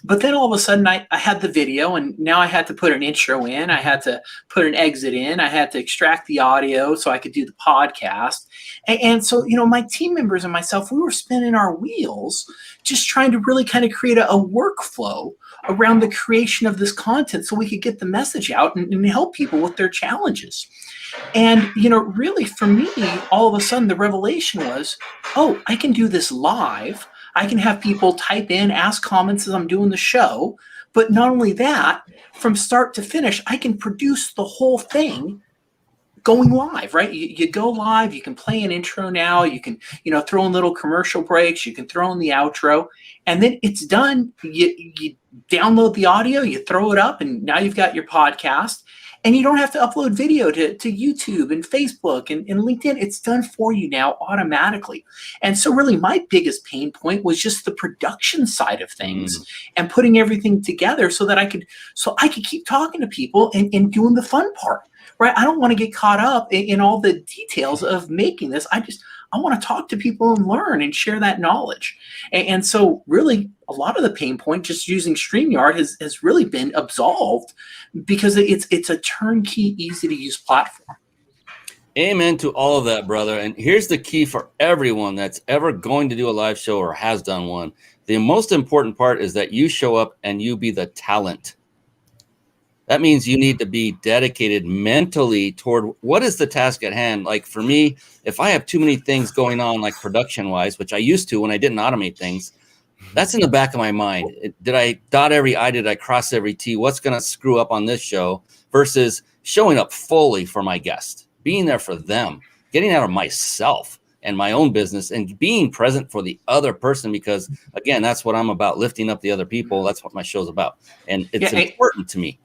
But then all of a sudden I had the video, and now I had to put an intro in. I had to put an exit in. I had to extract the audio so I could do the podcast. And so, my team members and myself, we were spinning our wheels just trying to really kind of create a workflow around the creation of this content so we could get the message out and help people with their challenges. And, really for me, all of a sudden the revelation was, oh, I can do this live. I can have people type in, ask comments as I'm doing the show. But not only that, from start to finish, I can produce the whole thing going live, right? You go live, you can play an intro now, you can, throw in little commercial breaks, you can throw in the outro, and then it's done. You download the audio, you throw it up, and now you've got your podcast. And you don't have to upload video to YouTube and Facebook and LinkedIn. It's done for you now automatically. And so really my biggest pain point was just the production side of things and putting everything together so that I could keep talking to people and doing the fun part, right? I don't want to get caught up in all the details of making this. I want to talk to people and learn and share that knowledge. And so really a lot of the pain point just using StreamYard has really been absolved because it's a turnkey, easy to use platform. Amen to all of that, brother. And here's the key for everyone that's ever going to do a live show or has done one. The most important part is that you show up and you be the talent. That means you need to be dedicated mentally toward what is the task at hand. Like for me, if I have too many things going on, like production wise, which I used to when I didn't automate things, that's in the back of my mind. Did I dot every I? Did I cross every T? What's going to screw up on this show versus showing up fully for my guest, being there for them, getting out of myself and my own business and being present for the other person, because again, that's what I'm about, lifting up the other people. That's what my show's about. And it's important to me.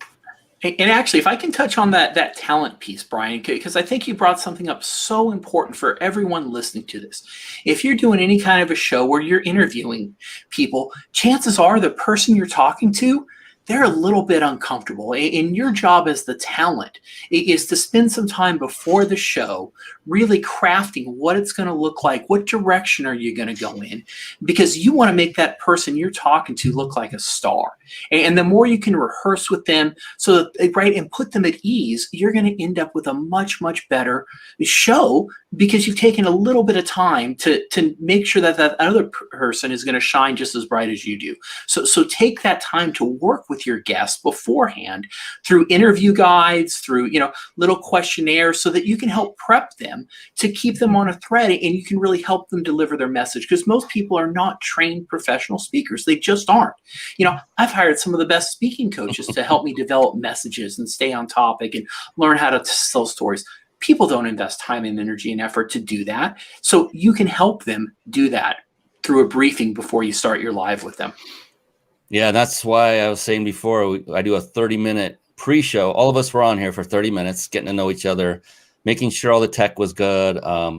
And actually, if I can touch on that talent piece, Brian, because I think you brought something up so important for everyone listening to this. If you're doing any kind of a show where you're interviewing people, chances are the person you're talking to, they're a little bit uncomfortable. And your job as the talent is to spend some time before the show really crafting what it's going to look like. What direction are you going to go in? Because you want to make that person you're talking to look like a star. And the more you can rehearse with them so that, right, and put them at ease, you're going to end up with a much, much better show because you've taken a little bit of time to make sure that that other person is going to shine just as bright as you do. So take that time to work with your guests beforehand through interview guides, through, little questionnaires, so that you can help prep them to keep them on a thread, and you can really help them deliver their message, because most people are not trained professional speakers. They just aren't. I've hired some of the best speaking coaches to help me develop messages and stay on topic and learn how to tell stories. People don't invest time and energy and effort to do that. So you can help them do that through a briefing before you start your live with them. Yeah, that's why I was saying before, I do a 30-minute pre-show. All of us were on here for 30 minutes, getting to know each other, making sure all the tech was good,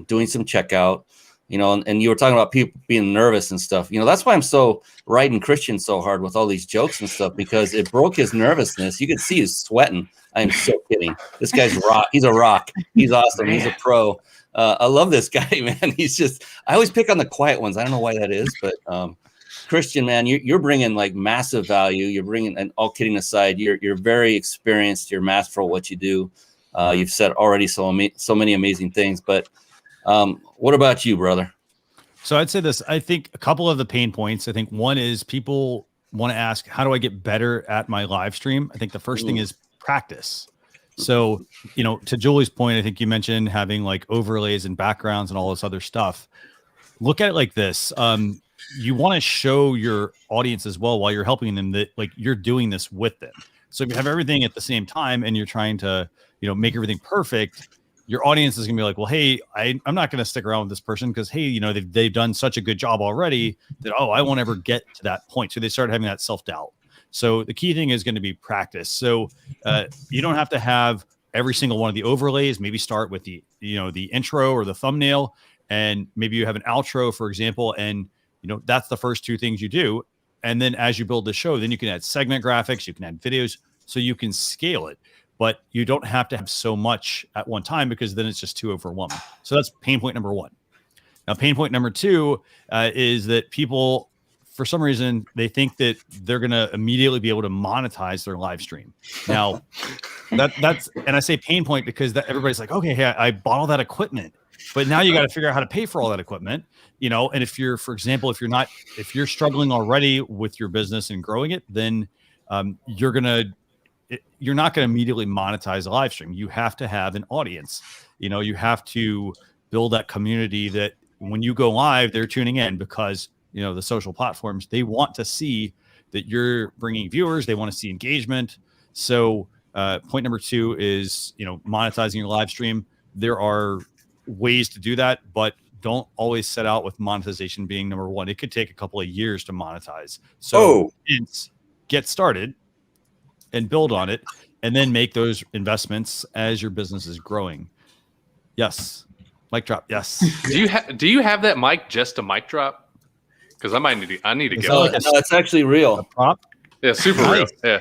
doing some checkout, and you were talking about people being nervous and stuff. That's why I'm so riding Christian so hard with all these jokes and stuff, because it broke his nervousness. You could see he's sweating. I'm so kidding. This guy's rock. He's a rock. He's awesome. He's a pro. I love this guy, man. I always pick on the quiet ones. I don't know why that is, but Christian, man, you're bringing like massive value. You're bringing, and all kidding aside, you're very experienced. You're masterful at what you do. You've said already so many amazing things, but what about you, brother? So I'd say this. I think a couple of the pain points. I think one is people want to ask, how do I get better at my live stream? I think the first thing is practice. So, to Julie's point, I think you mentioned having like overlays and backgrounds and all this other stuff. Look at it like this. You want to show your audience as well, while you're helping them, that like you're doing this with them. So if you have everything at the same time and you're trying to, make everything perfect, your audience is going to be like, well, hey, I'm not going to stick around with this person because, hey, they've done such a good job already that, I won't ever get to that point. So they start having that self-doubt. So the key thing is going to be practice. So you don't have to have every single one of the overlays. Maybe start with the intro or the thumbnail, and maybe you have an outro, for example, and that's the first two things you do. And then as you build the show, then you can add segment graphics, you can add videos, so you can scale it. But you don't have to have so much at one time, because then it's just too overwhelming. So that's pain point number one. Now, pain point number two is that people, for some reason, they think that they're going to immediately be able to monetize their live stream. Now, that's, and I say pain point because everybody's like, okay, hey, I bought all that equipment, but now you got to figure out how to pay for all that equipment, and if you're, for example, if you're struggling already with your business and growing it, then you're not going to immediately monetize a live stream. You have to have an audience. You have to build that community that when you go live, they're tuning in, because the social platforms, they want to see that you're bringing viewers. They want to see engagement. So point number two is, monetizing your live stream. There are ways to do that, but don't always set out with monetization being number one. It could take a couple of years to monetize. So get started and build on it, and then make those investments as your business is growing. Yes. Mic drop. Yes. Do you have that mic just a mic drop? Because I need to get No, it's actually real. A prop? Yeah, super real. Yeah.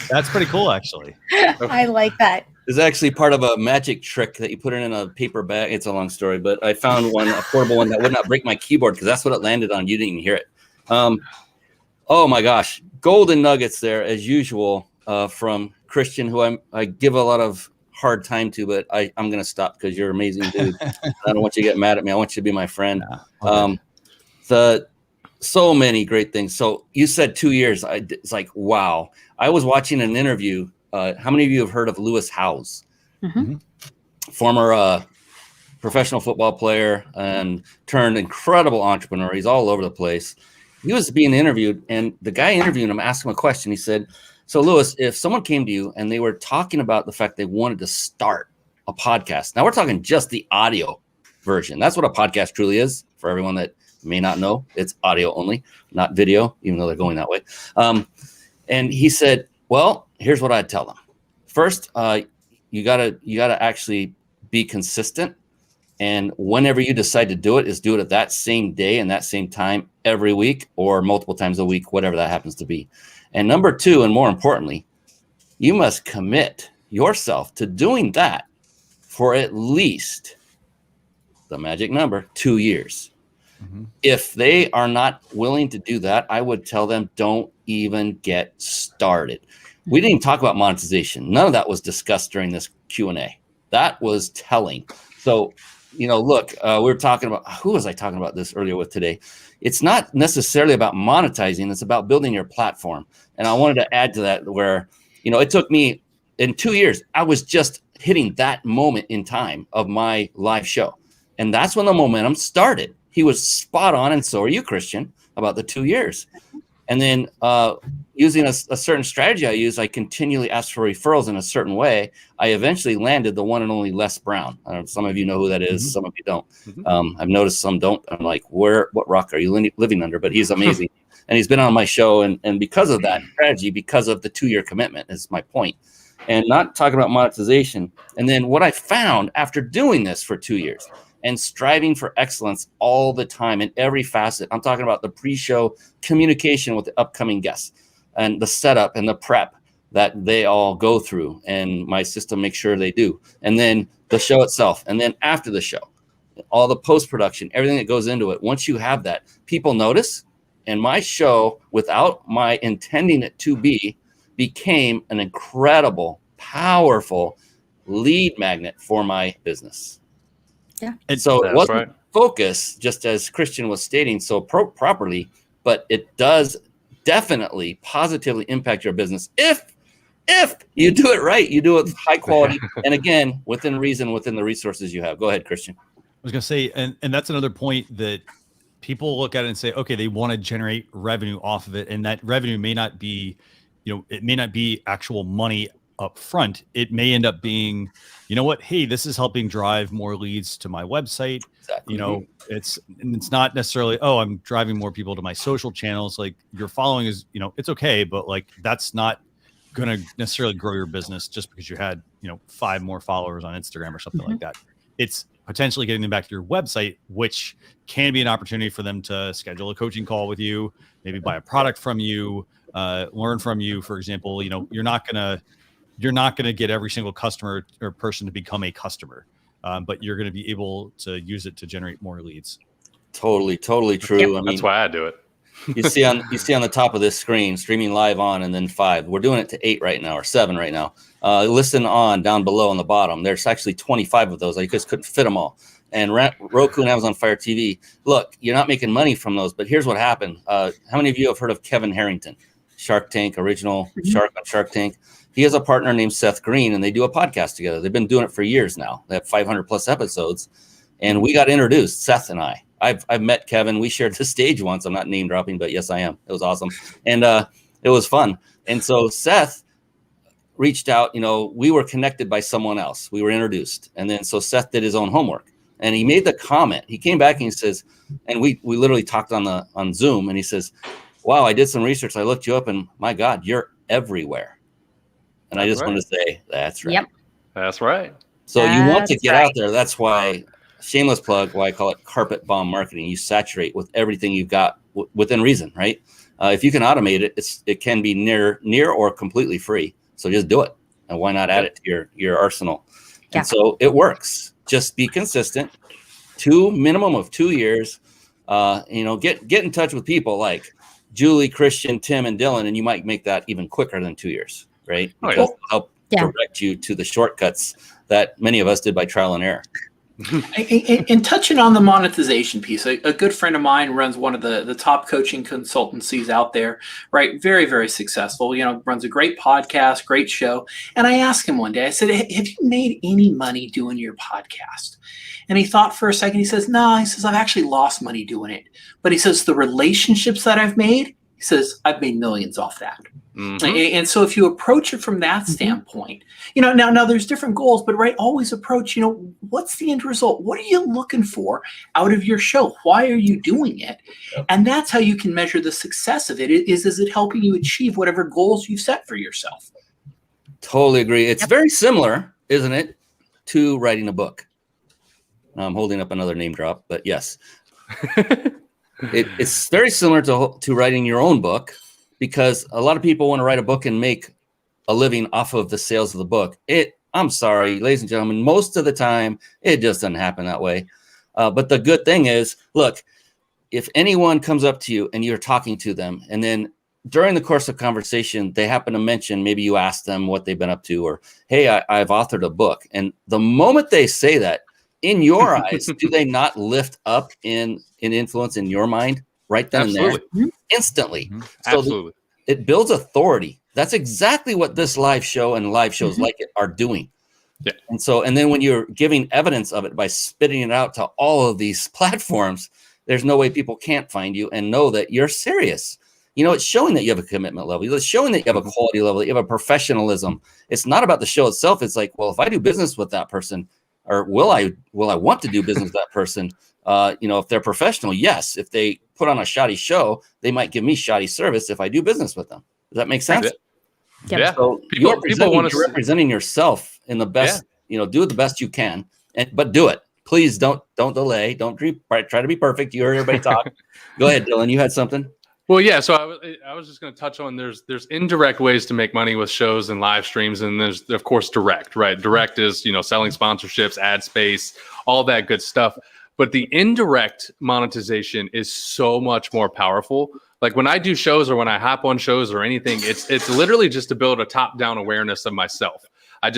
That's pretty cool, actually. I like that. It's actually part of a magic trick that you put it in a paper bag. It's a long story, but I found a portable one that would not break my keyboard, because that's what it landed on. You didn't even hear it. Oh my gosh. Golden nuggets there as usual. From Christian, who I give a lot of hard time to, but I'm going to stop because you're an amazing dude. I don't want you to get mad at me. I want you to be my friend. So many great things. So you said 2 years. It's like, wow. I was watching an interview. How many of you have heard of Lewis Howes? Mm-hmm. Former professional football player and turned incredible entrepreneur. He's all over the place. He was being interviewed, and the guy interviewing him asked him a question. He said, so Lewis, if someone came to you and they were talking about the fact they wanted to start a podcast, now we're talking just the audio version. That's what a podcast truly is. For everyone that may not know, it's audio only, not video, even though they're going that way. And he said, well, here's what I'd tell them. First, you gotta actually be consistent. And whenever you decide to do it at that same day and that same time every week, or multiple times a week, whatever that happens to be. And number two, and more importantly, you must commit yourself to doing that for at least the magic number, 2 years. If they are not willing to do that, I would tell them, don't even get started. We didn't even talk about monetization. None of that was discussed during this Q&A. That was telling. So, look, we were talking about, who was I talking about this earlier with today? It's not necessarily about monetizing. It's about building your platform. And I wanted to add to that where, it took me in 2 years, I was just hitting that moment in time of my live show. And that's when the momentum started. He was spot on. And so are you, Christian, about the 2 years. And then using a certain strategy I use, I continually ask for referrals in a certain way. I eventually landed the one and only Les Brown. Some of you know who that is. Some of you don't. I've noticed some don't. I'm like, what rock are you living under? But he's amazing. And he's been on my show. And because of that strategy, because of the 2-year commitment is my point. And not talking about monetization. And then what I found after doing this for 2 years and striving for excellence all the time in every facet. I'm talking about the pre-show communication with the upcoming guests and the setup and the prep that they all go through. And my system makes sure they do. And then the show itself. And then after the show, all the post-production, everything that goes into it. Once you have that, people notice. And my show, without my intending it to be, became an incredible, powerful lead magnet for my business. Yeah. And so it wasn't focus, just as Christian was stating so properly, but it does definitely positively impact your business if you do it right. You do it with high quality, and again, within reason, within the resources you have. Go ahead, Christian. I was going to say, and that's another point that people look at it and say, okay, they want to generate revenue off of it, and that revenue may not be, it may not be actual money up front. It may end up being, hey, this is helping drive more leads to my website. Exactly. It's not necessarily, I'm driving more people to my social channels. Like, your following is, it's okay, but like, that's not going to necessarily grow your business just because you had, 5 more followers on Instagram or something like that. It's potentially getting them back to your website, which can be an opportunity for them to schedule a coaching call with you, maybe buy a product from you, learn from you. For example, you're not going to get every single customer or person to become a customer, but you're going to be able to use it to generate more leads. Totally true. That's why I do it. you see on the top of this screen, streaming live on, and then 5. We're doing it to 8 right now, or 7 right now. Listen on down below on the bottom. There's actually 25 of those. I just couldn't fit them all. And Roku and Amazon Fire TV. Look, you're not making money from those, but here's what happened. How many of you have heard of Kevin Harrington, Shark Tank, original Shark on Shark Tank? He has a partner named Seth Green, and they do a podcast together. They've been doing it for years now. They have 500 plus episodes, and we got introduced, Seth and I. I've met Kevin. We shared the stage once. I'm not name dropping, but yes, I am. It was awesome, and it was fun. And so Seth reached out. We were connected by someone else. We were introduced, and then so Seth did his own homework, and he made the comment. He came back and he says, and we literally talked on Zoom, and he says, "Wow, I did some research. I looked you up, and my God, you're everywhere." And I just want to say, that's right. Yep. That's right. So you want to get out there. That's why, shameless plug, why I call it carpet bomb marketing. You saturate with everything you've got within reason, right? If you can automate it, it can be near or completely free. So just do it. And why not add it to your arsenal? Yeah. And so it works. Just be consistent. Minimum of 2 years. Get in touch with people like Julie, Christian, Tim, and Dylan, and you might make that even quicker than 2 years. Right? Because it'll help direct you to the shortcuts that many of us did by trial and error. And touching on the monetization piece, a good friend of mine runs one of the top coaching consultancies out there, right? Very, very successful, runs a great podcast, great show. And I asked him one day, I said, have you made any money doing your podcast? And he thought for a second. He says, no, he says, I've actually lost money doing it. But he says, the relationships that I've made, he says, I've made millions off that. Mm-hmm. And so if you approach it from that standpoint, now there's different goals, but right, always approach, what's the end result? What are you looking for out of your show? Why are you doing it? Yep. And that's how you can measure the success of it. Is it helping you achieve whatever goals you've set for yourself? Totally agree. It's very similar, isn't it, to writing a book? I'm holding up another name drop, but yes. It's very similar to writing your own book, because a lot of people want to write a book and make a living off of the sales of the book. I'm sorry, ladies and gentlemen, most of the time it just doesn't happen that way. But the good thing is, look, if anyone comes up to you and you're talking to them, and then during the course of conversation, they happen to mention, maybe you ask them what they've been up to, or, hey, I've authored a book. And the moment they say that, in your eyes, do they not lift up in influence in your mind right then Absolutely. and there? Instantly. So Absolutely. It builds authority. That's exactly what this live show and live shows like it are doing. Yeah. And then when you're giving evidence of it by spitting it out to all of these platforms, there's no way people can't find you and know that you're serious. You know, it's showing that you have a commitment level. It's showing that you have a quality level, that you have a professionalism. It's not about the show itself. It's like, well, if I do business with that person, or will I want to do business with that person? If they're professional, yes. If they put on a shoddy show, they might give me shoddy service if I do business with them. Does that make sense? Yep. Yeah. So you're representing yourself in the best, do the best you can, but do it. Please don't delay. Don't try to be perfect. You heard everybody talk. Go ahead, Dylan. You had something? Well, yeah. So I was just going to touch on there's indirect ways to make money with shows and live streams, and there's of course direct, right? Direct is selling sponsorships, ad space, all that good stuff. But the indirect monetization is so much more powerful. Like when I do shows or when I hop on shows or anything, it's literally just to build a top-down awareness of myself. I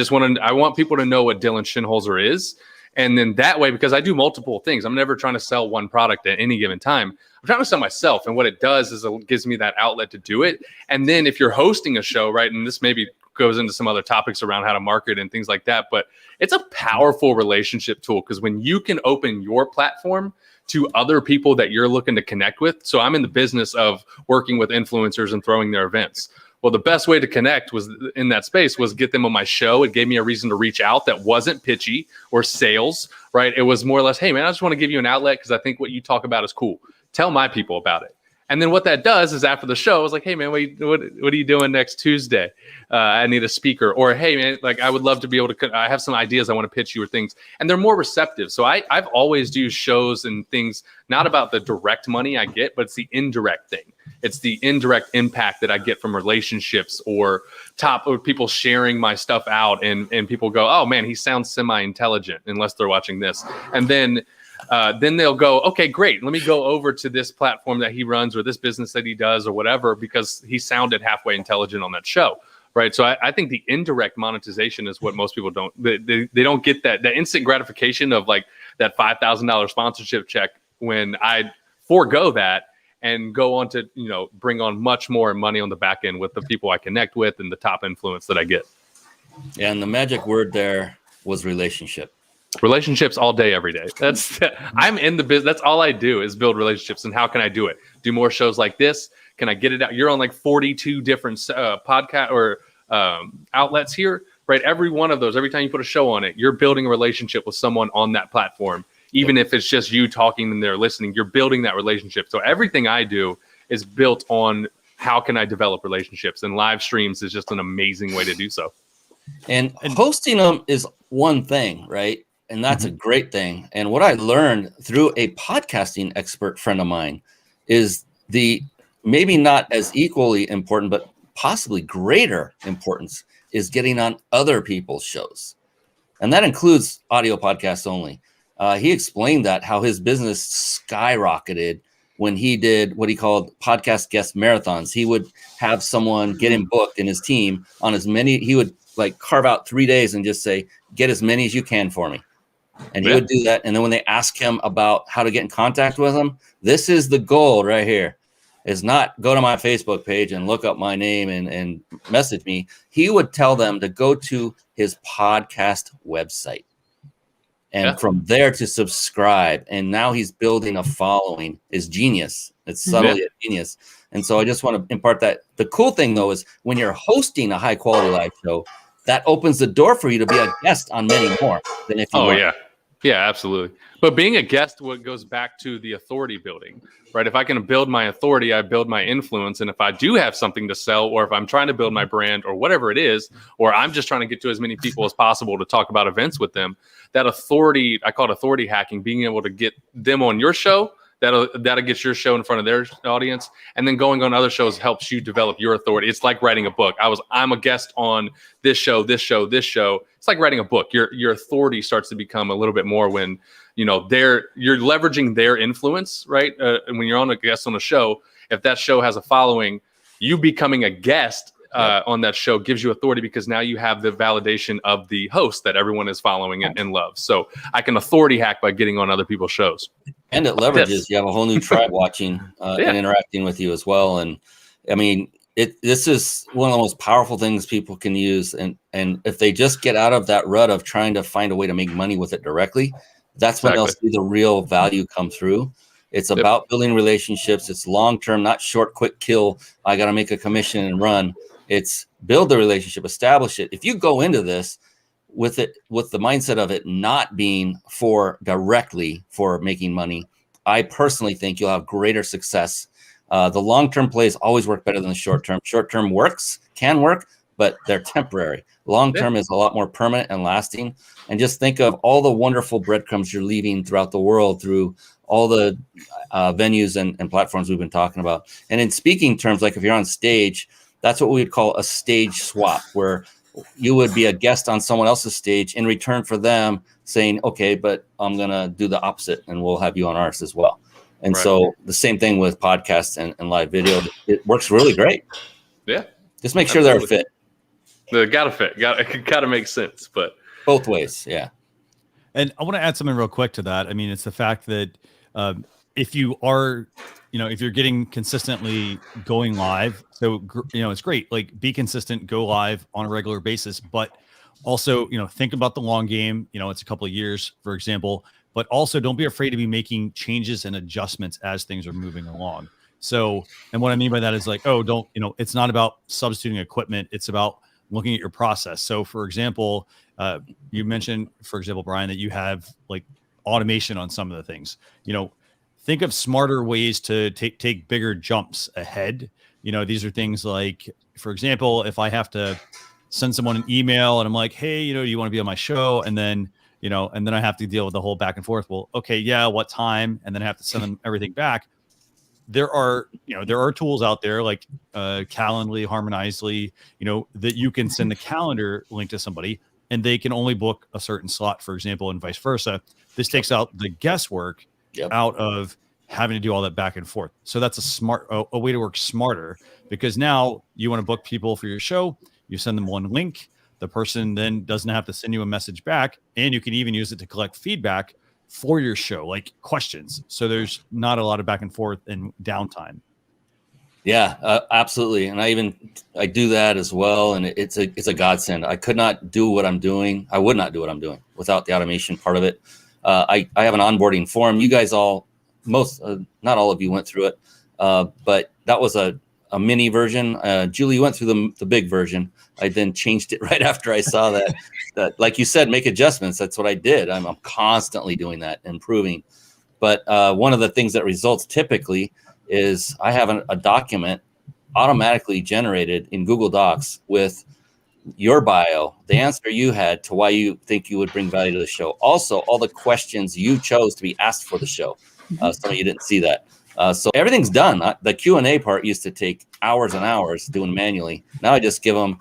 want people to know what Dylan Shinholzer is. And then that way, because I do multiple things, I'm never trying to sell one product at any given time. I'm trying to sell myself. And what it does is it gives me that outlet to do it. And then if you're hosting a show, right, and this maybe goes into some other topics around how to market and things like that, but it's a powerful relationship tool, because when you can open your platform to other people that you're looking to connect with. So I'm in the business of working with influencers and throwing their events. Well, the best way to connect was in that space was get them on my show. It gave me a reason to reach out that wasn't pitchy or sales, right? It was more or less, hey, man, I just want to give you an outlet because I think what you talk about is cool. Tell my people about it. And then what that does is after the show, I was like, hey, man, what are you doing next Tuesday? I need a speaker. Or, hey, man, like I would love to be able to, I have some ideas I want to pitch you or things. And they're more receptive. So I've always used shows and things, not about the direct money I get, but it's the indirect thing. It's the indirect impact that I get from relationships or people sharing my stuff out. And people go, oh, man, he sounds semi-intelligent, unless they're watching this. And then they'll go, okay, great. Let me go over to this platform that he runs or this business that he does or whatever, because he sounded halfway intelligent on that show, right? So I think the indirect monetization is what most people don't. They don't get that instant gratification of like that $5,000 sponsorship check when I forego that and go on to bring on much more money on the back end with the people I connect with and the top influence that I get. Yeah, and the magic word there was relationship. Relationships all day, every day. I'm in the business. That's all I do is build relationships. And how can I do it? Do more shows like this? Can I get it out? You're on like 42 different podcast or outlets here, right? Every one of those, every time you put a show on it, you're building a relationship with someone on that platform. Even if it's just you talking and they're listening, you're building that relationship. So everything I do is built on how can I develop relationships, and live streams is just an amazing way to do so. And hosting them is one thing, right? And that's a great thing. And what I learned through a podcasting expert friend of mine is the maybe not as equally important, but possibly greater importance is getting on other people's shows. And that includes audio podcasts only. He explained that how his business skyrocketed when he did what he called podcast guest marathons. He would have someone get him booked in his team on as many. He would like carve out 3 days and just say, get as many as you can for me. And he would do that. And then when they ask him about how to get in contact with him, this is the gold right here. Is not go to my Facebook page and look up my name and message me. He would tell them to go to his podcast website. And from there to subscribe. And now he's building a following. Is genius. It's subtly a genius. And so I just want to impart that. The cool thing, though, is when you're hosting a high quality live show, that opens the door for you to be a guest on many more than if you were. Yeah, absolutely. But being a guest, what goes back to the authority building, right? If I can build my authority, I build my influence. And if I do have something to sell, or if I'm trying to build my brand or whatever it is, or I'm just trying to get to as many people as possible to talk about events with them, that authority, I call it authority hacking, being able to get them on your show That'll get your show in front of their audience, and then going on other shows helps you develop your authority. It's like writing a book. I'm a guest on this show. It's like writing a book. Your authority starts to become a little bit more when you're leveraging their influence, right? And when you're on a guest on a show, if that show has a following, you becoming a guest on that show gives you authority because now you have the validation of the host that everyone is following and loves. So I can authority hack by getting on other people's shows. And it leverages. You have a whole new tribe watching and interacting with you as well. And I mean, this is one of the most powerful things people can use. And if they just get out of that rut of trying to find a way to make money with it directly, that's when they'll see the real value come through. It's about building relationships. It's long-term, not short, quick kill. I got to make a commission and run. It's build the relationship, establish it. If you go into this with the mindset of it not being directly for making money, I personally think you'll have greater success. The long-term plays always work better than the short-term. Short-term can work, but they're temporary. Long-term is a lot more permanent and lasting. And just think of all the wonderful breadcrumbs you're leaving throughout the world through all the venues and platforms we've been talking about. And in speaking terms, like if you're on stage, that's what we would call a stage swap, where you would be a guest on someone else's stage in return for them saying, okay, but I'm going to do the opposite and we'll have you on ours as well. And so the same thing with podcasts and live video. It works really great. Yeah. Just make sure they're a fit. They gotta fit. It gotta make sense, but both ways. Yeah. And I want to add something real quick to that. I mean, it's the fact that if you are, if you're getting consistently going live, so, it's great. Like, be consistent, go live on a regular basis, but also, think about the long game. It's a couple of years, for example, but also don't be afraid to be making changes and adjustments as things are moving along. So, and what I mean by that is like, it's not about substituting equipment. It's about looking at your process. So, for example, you mentioned, for example, Brian, that you have like automation on some of the things. Think of smarter ways to take bigger jumps ahead. These are things like, for example, if I have to send someone an email and I'm like, hey, do you want to be on my show? And then, and then I have to deal with the whole back and forth. Well, okay, yeah, what time? And then I have to send them everything back. There are tools out there like Calendly, Harmonizely, that you can send the calendar link to somebody and they can only book a certain slot, for example, and vice versa. This takes out the guesswork out of having to do all that back and forth. So that's a way to work smarter, because now you want to book people for your show. You send them one link. The person then doesn't have to send you a message back, and you can even use it to collect feedback for your show, like questions. So there's not a lot of back and forth and downtime. Yeah, absolutely. And I do that as well. And it's a godsend. I could not do what I'm doing. I would not do what I'm doing without the automation part of it. I have an onboarding form. You guys not all of you went through it, but that was a mini version. Julie went through the big version. I then changed it right after I saw that, like you said, make adjustments. That's what I did. I'm constantly doing that, improving. But one of the things that results typically is I have a document automatically generated in Google Docs with your bio, the answer you had to why you think you would bring value to the show. Also, all the questions you chose to be asked for the show. Some of you didn't see that. So everything's done. The Q&A part used to take hours and hours doing manually. Now I just give them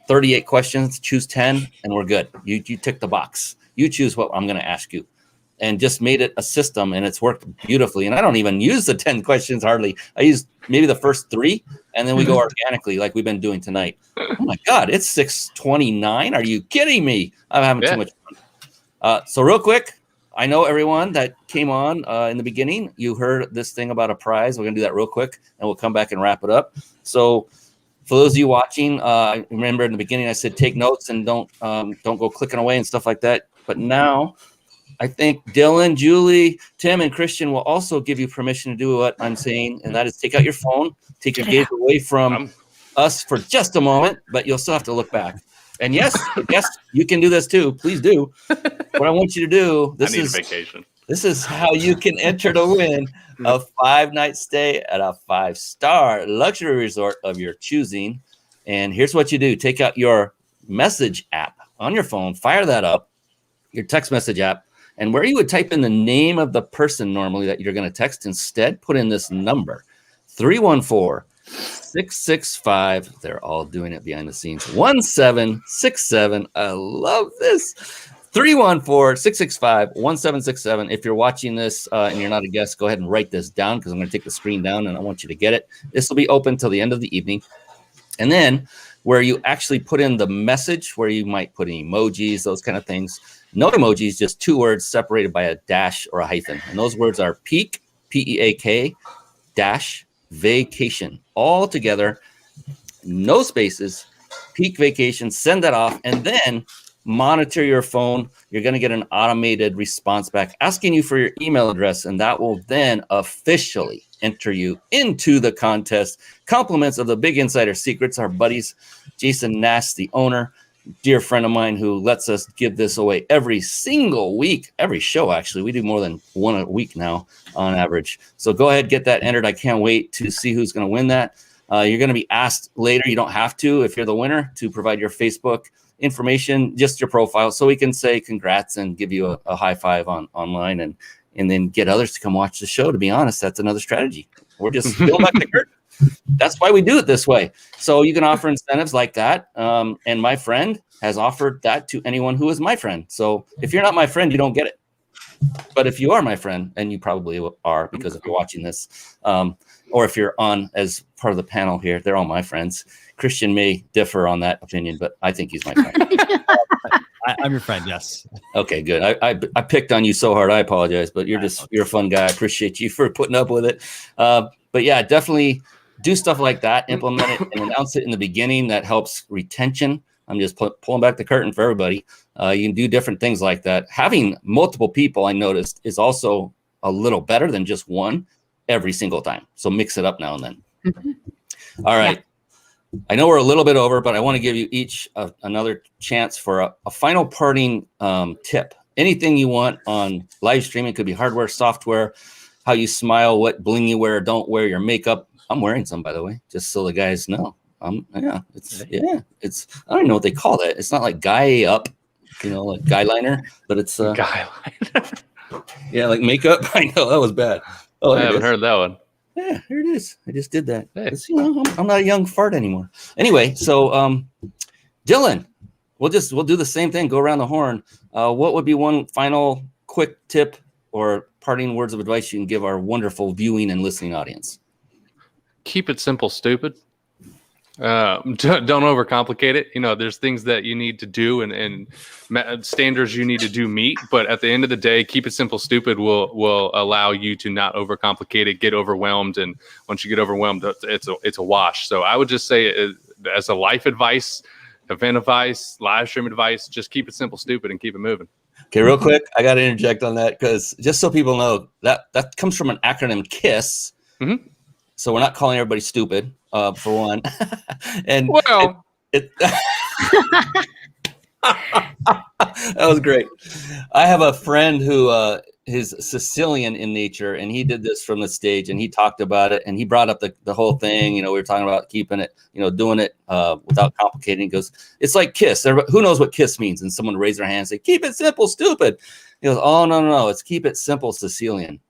38 questions, choose 10, and we're good. You tick the box. You choose what I'm going to ask you. And just made it a system, and it's worked beautifully. And I don't even use the 10 questions hardly. I use maybe the first 3, and then we go organically like we've been doing tonight. Oh my God, it's 6:29. Are you kidding me? I'm having too much fun. So real quick, I know everyone that came on in the beginning, you heard this thing about a prize. We're going to do that real quick, and we'll come back and wrap it up. So for those of you watching, remember in the beginning I said take notes and don't go clicking away and stuff like that. But now I think Dylan, Julie, Tim, and Christian will also give you permission to do what I'm saying, and that is take out your phone, take your gaze away from us for just a moment, but you'll still have to look back. And yes, you can do this too. Please do. What I want you to do, I need a vacation. This is how you can enter to win a 5-night stay at a 5-star luxury resort of your choosing. And here's what you do. Take out your message app on your phone, fire that up, your text message app, And where you would type in the name of the person normally that you're going to text, instead put in this number, 314-665. They're all doing it behind the scenes. 1767. I love this. 314-665-1767. If you're watching this and you're not a guest, go ahead and write this down because I'm going to take the screen down and I want you to get it. This will be open till the end of the evening. And then where you actually put in the message, where you might put in emojis, those kind of things. No emojis, just 2 words separated by a dash or a hyphen. And those words are peak, P-E-A-K, dash, vacation. All together, no spaces, peak vacation. Send that off. And then monitor your phone. You're going to get an automated response back asking you for your email address, and that will then officially enter you into the contest. Compliments of the Big Insider Secrets, our buddies, Jason Nass, the owner, dear friend of mine who lets us give this away every single week, every show, actually. We do more than one a week now on average. So go ahead, get that entered. I can't wait to see who's going to win that. You're going to be asked later. You don't have to, if you're the winner, to provide your Facebook information, just your profile, so we can say congrats and give you a high five online and then get others to come watch the show. To be honest, that's another strategy. We're just peeling back the curtain. That's why we do it this way. So you can offer incentives like that. And my friend has offered that to anyone who is my friend. So if you're not my friend, you don't get it. But if you are my friend, and you probably are because if you're watching this, or if you're on as part of the panel here, they're all my friends. Christian may differ on that opinion, but I think he's my friend. I'm your friend, yes. Okay, good. I picked on you so hard. I apologize, but you're a fun guy. I appreciate you for putting up with it. But yeah, definitely do stuff like that. Implement it and announce it in the beginning. That helps retention. I'm just pulling back the curtain for everybody. You can do different things like that. Having multiple people, I noticed, is also a little better than just one every single time. So mix it up now and then. Mm-hmm. All right. Yeah. I know we're a little bit over, but I want to give you each another chance for a final parting tip. Anything you want on live streaming. Could be hardware, software, how you smile, what bling you wear or don't wear, your makeup. I'm wearing some, by the way, just so the guys know. It's I don't know what they call that. It's not like guy up, like guy liner, but it's guy liner. Yeah, like makeup. I know that was bad. Oh, I haven't heard that one. Yeah, here it is. I just did that. Hey. I'm not a young fart anymore. Anyway, so Dylan, we'll do the same thing. Go around the horn. What would be one final quick tip or parting words of advice you can give our wonderful viewing and listening audience? Keep it simple, stupid. Don't overcomplicate it. There's things that you need to do and standards you need to meet. But at the end of the day, keep it simple, stupid will allow you to not overcomplicate it, get overwhelmed. And once you get overwhelmed, it's a wash. So I would just say as a life advice, event advice, live stream advice, just keep it simple, stupid, and keep it moving. Okay, real quick, I got to interject on that because just so people know, that comes from an acronym KISS. Mm-hmm. So we're not calling everybody stupid, for one. And well, that was great. I have a friend who is Sicilian in nature, and he did this from the stage, and he talked about it, and he brought up the whole thing. We were talking about keeping it, doing it without complicating. He goes, it's like KISS. Who knows what KISS means? And someone raised their hand and say, keep it simple, stupid. He goes, oh, no, it's keep it simple, Sicilian.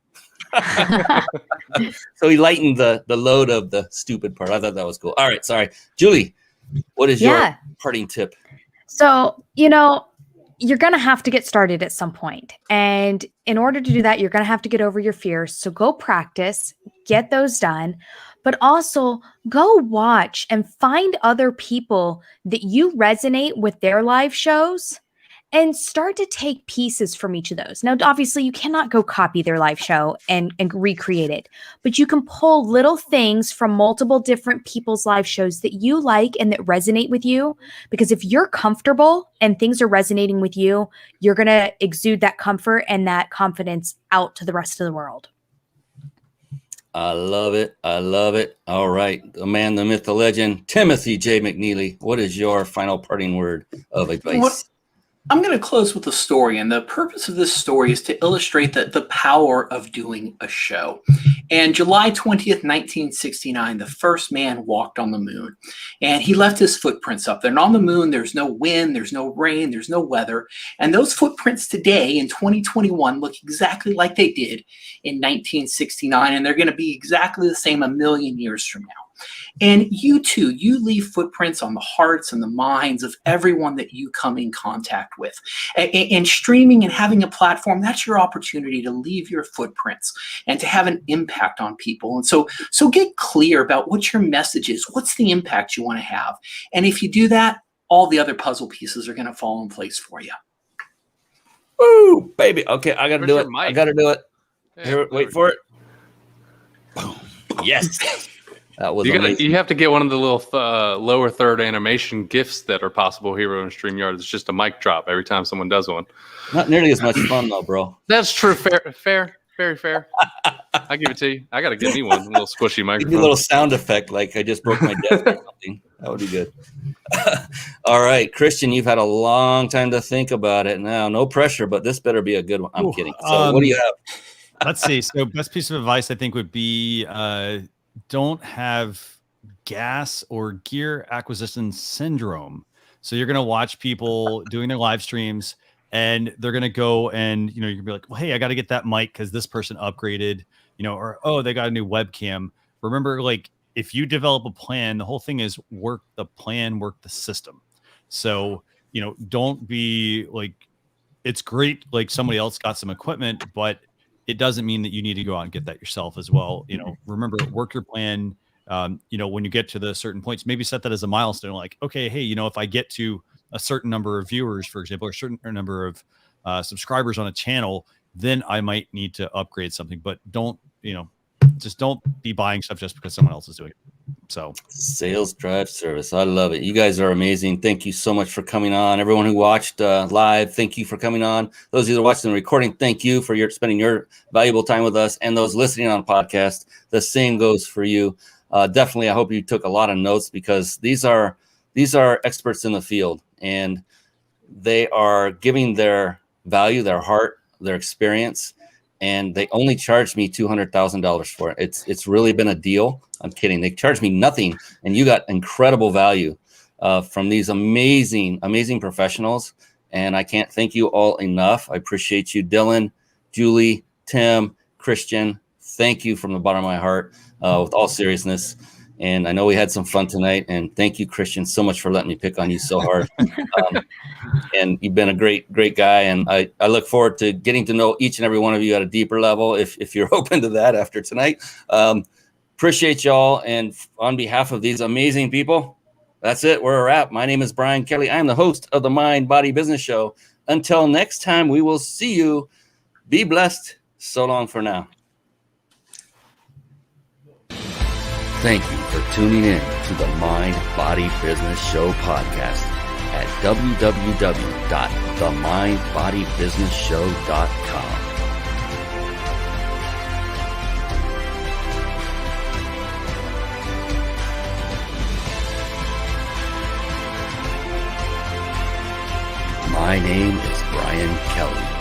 So he lightened the load of the stupid part. I thought that was cool. All right, sorry. Julie, what is your parting tip? So, you're going to have to get started at some point. And in order to do that, you're going to have to get over your fears. So go practice, get those done, but also go watch and find other people that you resonate with their live shows and start to take pieces from each of those. Now, obviously, you cannot go copy their live show and recreate it, but you can pull little things from multiple different people's live shows that you like and that resonate with you. Because if you're comfortable and things are resonating with you, you're going to exude that comfort and that confidence out to the rest of the world. I love it. All right. The man, the myth, the legend, Timothy J. McNeely. What is your final parting word of advice? I'm going to close with a story, and the purpose of this story is to illustrate the power of doing a show. And July 20th, 1969, the first man walked on the moon. And he left his footprints up there. And on the moon, there's no wind, there's no rain, there's no weather. And those footprints today in 2021 look exactly like they did in 1969. And they're going to be exactly the same a million years from now. And you too, you leave footprints on the hearts and the minds of everyone that you come in contact with. And streaming and having a platform, that's your opportunity to leave your footprints and to have an impact on people. And so get clear about what your message is. What's the impact you want to have? And if you do that, all the other puzzle pieces are going to fall in place for you. Woo, baby. Okay, I got to do it. Mic? I got to do it. Yeah, Here, wait for it. Boom. Yes. That was amazing. You have to get one of the little lower third animation GIFs that are possible here on StreamYard. It's just a mic drop every time someone does one. Not nearly as much fun though, bro. That's true. Fair, very fair. I give it to you. I got to give me one, a little squishy Give microphone. me a little sound effect like I just broke my desk or something. That would be good. All right, Christian, you've had a long time to think about it now. No pressure, but this better be a good one. I'm kidding. So what do you have? Let's see. So best piece of advice I think would be don't have gas or gear acquisition syndrome. So you're going to watch people doing their live streams and they're going to go and, you're going to be like, well, hey, I got to get that mic because this person upgraded, or, oh, they got a new webcam. Remember, like, if you develop a plan, the whole thing is work the plan, work the system. So, don't be like, it's great. Like somebody else got some equipment, but it doesn't mean that you need to go out and get that yourself as well. Remember, work your plan. When you get to the certain points, maybe set that as a milestone. Like, okay, hey, if I get to a certain number of viewers, for example, or a certain number of subscribers on a channel, then I might need to upgrade something. But just don't be buying stuff just because someone else is doing it. So sales drive service. I love it. You guys are amazing. Thank you so much for coming on. Everyone who watched live, thank you for coming on. Those of you that are watching the recording, thank you for spending your valuable time with us. And those listening on podcast, the same goes for you. Definitely, I hope you took a lot of notes because these are experts in the field and they are giving their value, their heart, their experience. And they only charged me $200,000 for it. It's really been a deal. I'm kidding. They charged me nothing, and you got incredible value from these amazing professionals. And I can't thank you all enough. I appreciate you, Dylan, Julie, Tim, Christian. Thank you from the bottom of my heart, with all seriousness. And I know we had some fun tonight. And thank you, Christian, so much for letting me pick on you so hard. And you've been a great guy. And I look forward to getting to know each and every one of you at a deeper level if you're open to that after tonight. Appreciate y'all. And on behalf of these amazing people, that's it. We're a wrap. My name is Brian Kelly. I am the host of the Mind Body Business Show. Until next time, we will see you. Be blessed. So long for now. Thank you for tuning in to the Mind Body Business Show podcast at www.themindbodybusinessshow.com. My name is Brian Kelly.